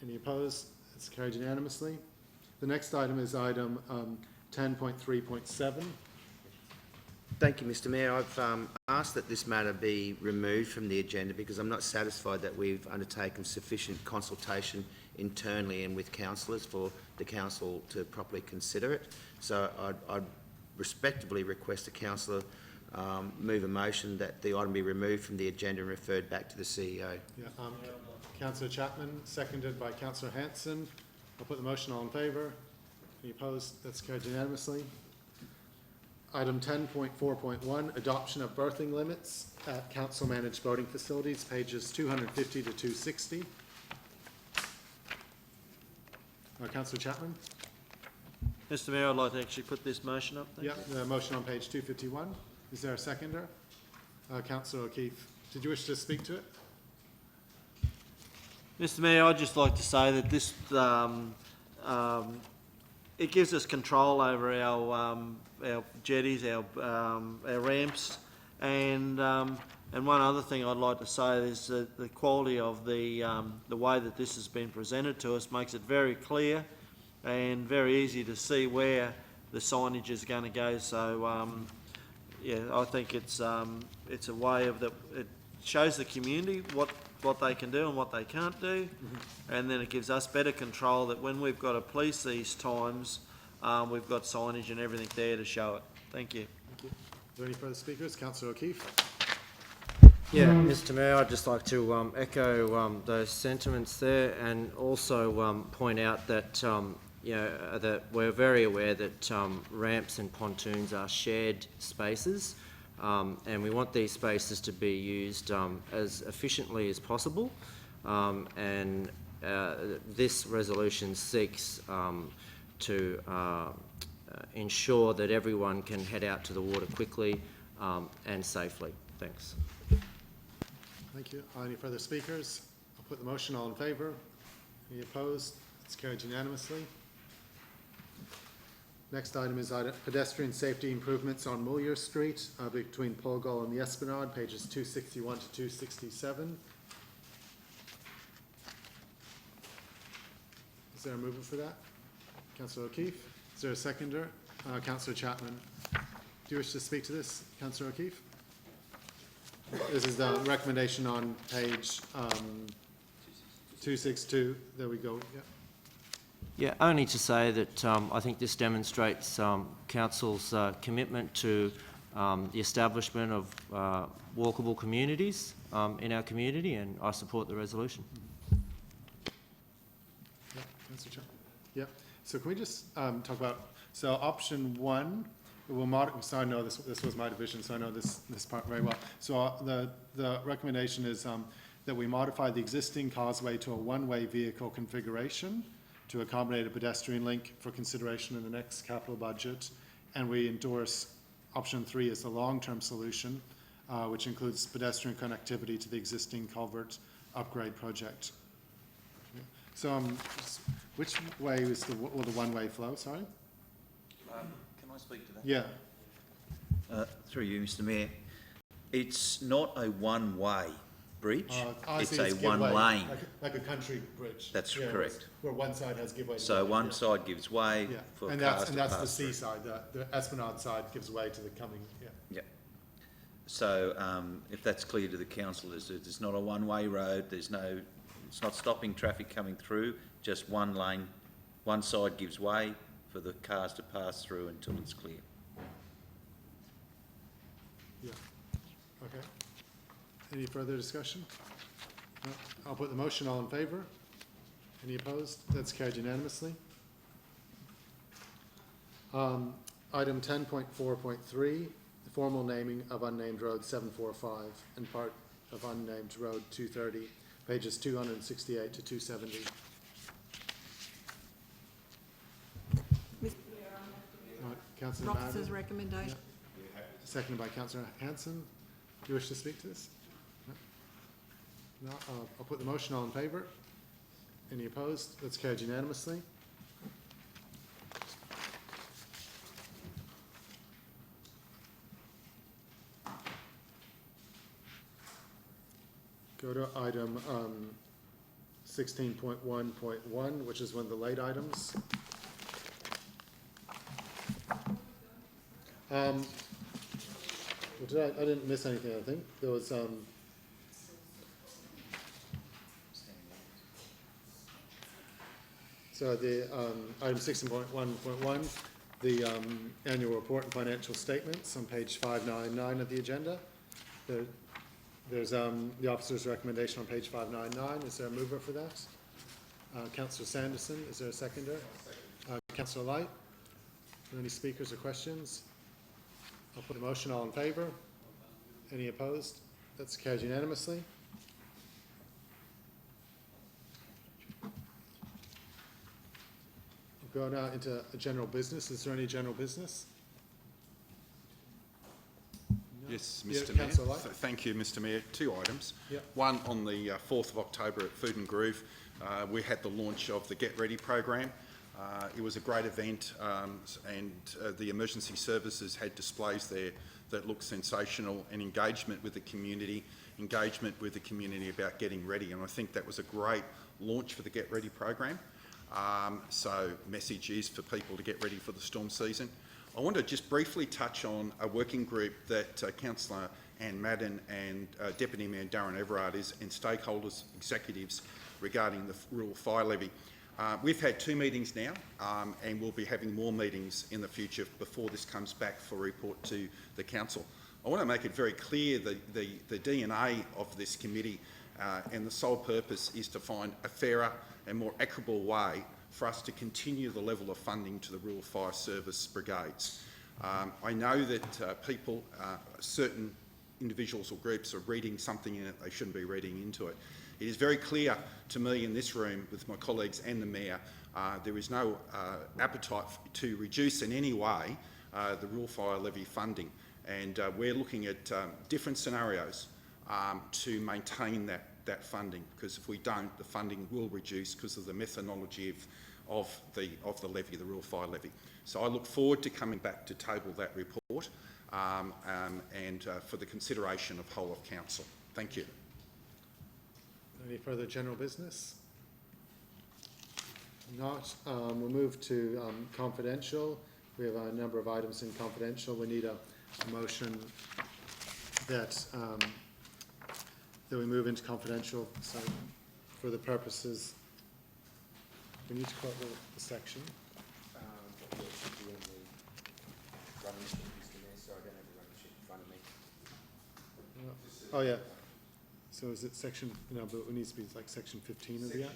Any opposed? It's carried unanimously. The next item is item 10.3.7. Thank you, Mr Mayor. I've asked that this matter be removed from the agenda because I'm not satisfied that we've undertaken sufficient consultation internally and with councillors for the council to properly consider it. So I'd respectfully request the councillor move a motion that the item be removed from the agenda and referred back to the CEO. Yeah, Councillor Chapman, seconded by Councillor Hanson. I'll put the motion. All in favour? Any opposed? That's carried unanimously. Item 10.4.1, adoption of berthing limits at council-managed voting facilities, pages 250 to 260. Councillor Chapman? Mr Mayor, I'd like to actually put this motion up. Thank Yeah, the motion on page 251. Is there a seconder? Councillor O'Keefe, did you wish to speak to it? Mr Mayor, I'd just like to say that this, it gives us control over our jetties, our ramps, and one other thing I'd like to say is that the quality of the way that this has been presented to us makes it very clear and very easy to see where the signage is going to go. So, yeah, I think it's a way of that. It shows the community what they can do and what they can't do, and then it gives us better control that when we've got to police these times, we've got signage and everything there to show it. Thank you. Thank you. Are there any further speakers? Councillor O'Keefe? Yeah, Mr Mayor, I'd just like to echo those sentiments there, and also point out that that we're very aware that ramps and pontoons are shared spaces, and we want these spaces to be used as efficiently as possible, and this resolution seeks to ensure that everyone can head out to the water quickly and safely. Thanks. Thank you. Any further speakers? I'll put the motion. All in favour? Any opposed? It's carried unanimously. Next item is pedestrian safety improvements on Muir Street between Polgol and the Esplanade, pages 261 to 267. Is there a mover for that? Councillor O'Keefe. Is there a seconder? Councillor Chapman. Do you wish to speak to this, Councillor O'Keefe? This is the recommendation on page 262. There we go. Yeah. Yeah, only to say that I think this demonstrates Council's commitment to the establishment of walkable communities in our community, and I support the resolution. Yeah, Councillor Chapman. Yeah. So can we just talk about, so option one, so I know this was my division, so I know this part very well. So the recommendation is that we modify the existing causeway to a one-way vehicle configuration to accommodate a pedestrian link for consideration in the next capital budget, and we endorse option 3 as the long-term solution, which includes pedestrian connectivity to the existing culvert upgrade project. So which way will the one-way flow, sorry? Can I speak to that? Yeah. Through you, Mr Mayor. It's not a one-way bridge, it's a one-lane. Like a country bridge. That's correct. Where one side has give way. So one side gives way for cars to pass And that's the through. seaside, the Esplanade side gives way to the coming, Yeah. So if that's clear to the council, it's not a one-way road, it's not stopping traffic coming through, just one lane, one side gives way for the cars to pass through until it's clear. Yeah. Okay. Any further discussion? No? I'll put the motion. All in favour? Any opposed? That's carried unanimously. Item 10.4.3, formal naming of unnamed road 745 and part of unnamed road 230, pages 268 to 270. Councillor Rox's Madden. recommendation. Seconded by Councillor Hanson. Do you wish to speak to this? No? I'll put the motion. All in favour? Any opposed? That's carried unanimously. Go to item 16.1.1, which is one of the late items. Well, I didn't miss anything, I think. There was, so the, item 16.1.1, the annual report and financial statements on page 599 of the agenda. There's the officer's recommendation on page 599. Is there a mover for that? Councillor Sanderson, is there a seconder? Councillor Light? Are there any speakers or questions? I'll put the motion. All in favour? Any opposed? That's carried unanimously. We'll go now into general business. Is there any general business? Yes, Yeah, Mr Mayor. Councillor Light. Thank you, Mr Mayor. 2 items. Yep. One, on the 4th of October at Food and Groove, we had the launch of the Get Ready program. It was a great event, and the emergency services had displays there that looked sensational, and engagement with the community about getting ready. And I think that was a great launch for the Get Ready program. So message is for people to get ready for the storm season. I want to just briefly touch on a working group that Councillor Ann Madden and Deputy Mayor Darren Everard and stakeholders, executives regarding the rural fire levy. We've had 2 meetings now, and we'll be having more meetings in the future before this comes back for report to the council. I want to make it very clear that the DNA of this committee and the sole purpose is to find a fairer and more equitable way for us to continue the level of funding to the rural fire service brigades. I know that people, certain individuals or groups are reading something in it they shouldn't be reading into it. It is very clear to me in this room with my colleagues and the Mayor, there is no appetite to reduce in any way the rural fire levy funding, and we're looking at different scenarios to maintain that funding, because if we don't, the funding will reduce because of the methodology of the levy, the rural fire levy. So I look forward to coming back to table that report and for the consideration of whole of council. Thank you. Any further general business? Not. We'll move to confidential. We have a number of items in confidential. We need a motion that we move into confidential. So, for the purposes, we need to quote the section. Oh yeah. So is it section? No, but it needs to be like section 15 of the act.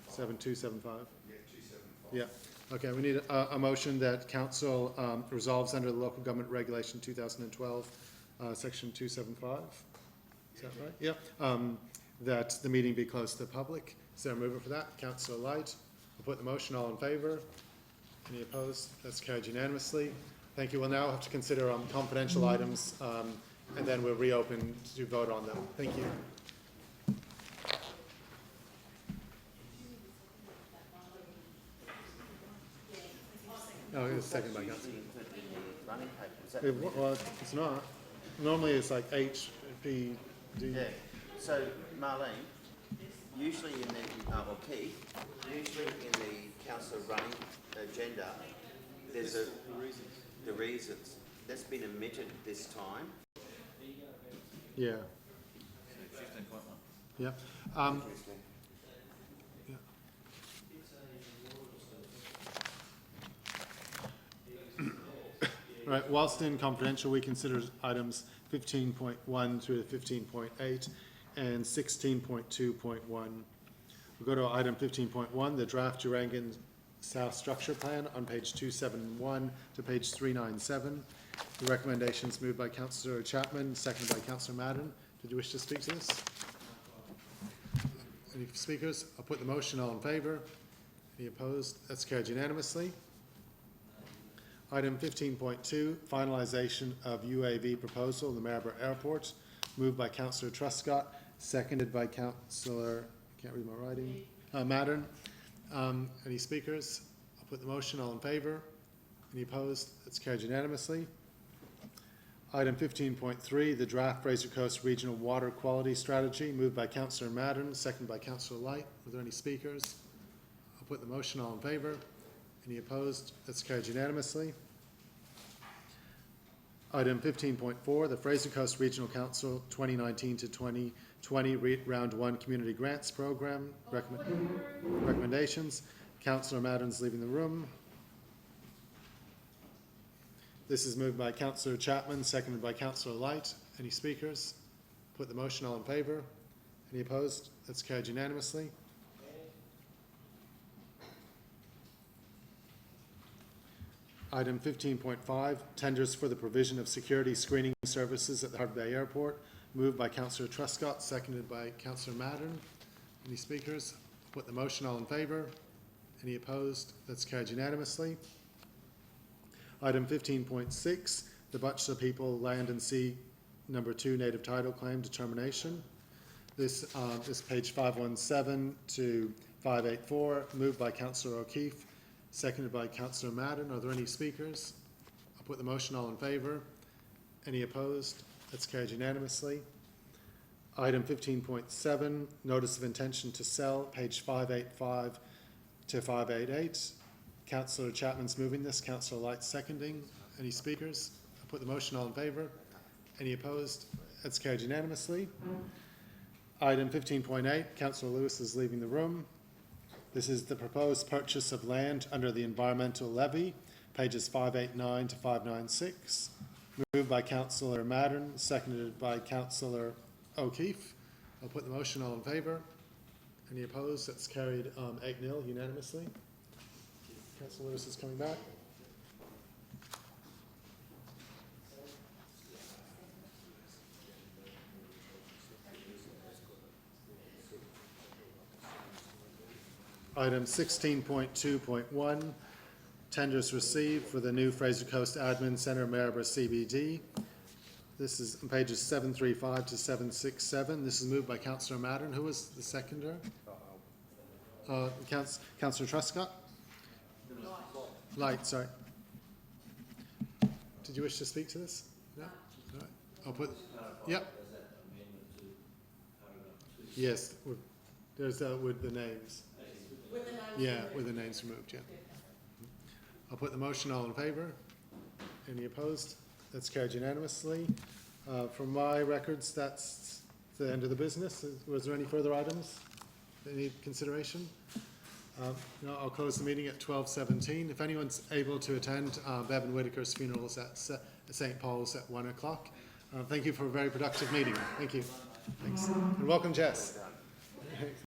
7275. Yeah, 275. Yeah. Okay. We need a motion that council resolves under the local government regulation 2012, section 275. Is that right? Yeah. That the meeting be closed to the public. Is there a mover for that? Councillor Light. I'll put the motion. All in favour? Any opposed? That's carried unanimously. Thank you. We'll now have to consider confidential items, and then we'll reopen to vote on them. Thank you. Oh, it was second by councillor. Well, it's not. Normally it's like H, P, D. Yeah. So, Marlene, usually in the, or Keith, usually in the council running agenda, there's the reasons. That's been omitted this time. Yeah. 15.1. Yeah. Yeah. Right. Whilst in confidential, we consider items 15.1 through to 15.8 and 16.2.1. We'll go to item 15.1, the draft Urangan South Structure Plan on page 271 to page 397. The recommendations moved by Councillor Chapman, seconded by Councillor Madden. Did you wish to speak to this? Any speakers? I'll put the motion. All in favour? Any opposed? That's carried unanimously. Item 15.2, finalisation of UAV proposal in the Maryborough Airport, moved by Councillor Truscott, seconded by Councillor, I can't read my writing, Madden. Any speakers? I'll put the motion. All in favour? Any opposed? That's carried unanimously. Item 15.3, the draft Fraser Coast Regional Water Quality Strategy, moved by Councillor Madden, seconded by Councillor Light. Are there any speakers? I'll put the motion. All in favour? Any opposed? That's carried unanimously. Item 15.4, the Fraser Coast Regional Council 2019 to 2020 Round 1 Community Grants Program recommendations. Councillor Madden's leaving the room. This is moved by Councillor Chapman, seconded by Councillor Light. Any speakers? Put the motion. All in favour? Any opposed? That's carried unanimously. Item 15.5, tenders for the provision of security screening services at the Harbour Bay Airport. Moved by Councillor Truscott, seconded by Councillor Maddern. Any speakers? Put the motion, all in favour? Any opposed? That's carried unanimously. Item 15.6, the Butcher People Land and Sea Number 2 Native Title Claim Determination. This is page 517 to 584, moved by Councillor O'Keefe, seconded by Councillor Maddern. Are there any speakers? I'll put the motion, all in favour. Any opposed? That's carried unanimously. Item 15.7, notice of intention to sell, page 585 to 588. Councillor Chapman's moving this, Councillor Light seconding. Any speakers? I'll put the motion, all in favour. Any opposed? That's carried unanimously. Item 15.8, Councillor Lewis is leaving the room. This is the proposed purchase of land under the environmental levy, pages 589 to 596. Moved by Councillor Maddern, seconded by Councillor O'Keefe. I'll put the motion, all in favour. Any opposed? That's carried 8-0 unanimously. Councillor Lewis is coming back. Item 16.2.1, tenders received for the new Fraser Coast Admin Centre, Maryborough CBD. This is on pages 735 to 767. This is moved by Councillor Maddern. Who was the seconder? Councillor Truscott? Light, sorry. Did you wish to speak to this? No? All right. I'll put, yep. Yes, there's with the names. Yeah, with the names removed, yeah. I'll put the motion, all in favour. Any opposed? That's carried unanimously. From my records, that's the end of the business. Was there any further items that need consideration? No, I'll close the meeting at 12:17. If anyone's able to attend Bevan Whitaker's funeral is at St. Paul's at 1 o'clock. Thank you for a very productive meeting. Thank you. Thanks. And welcome, Jess.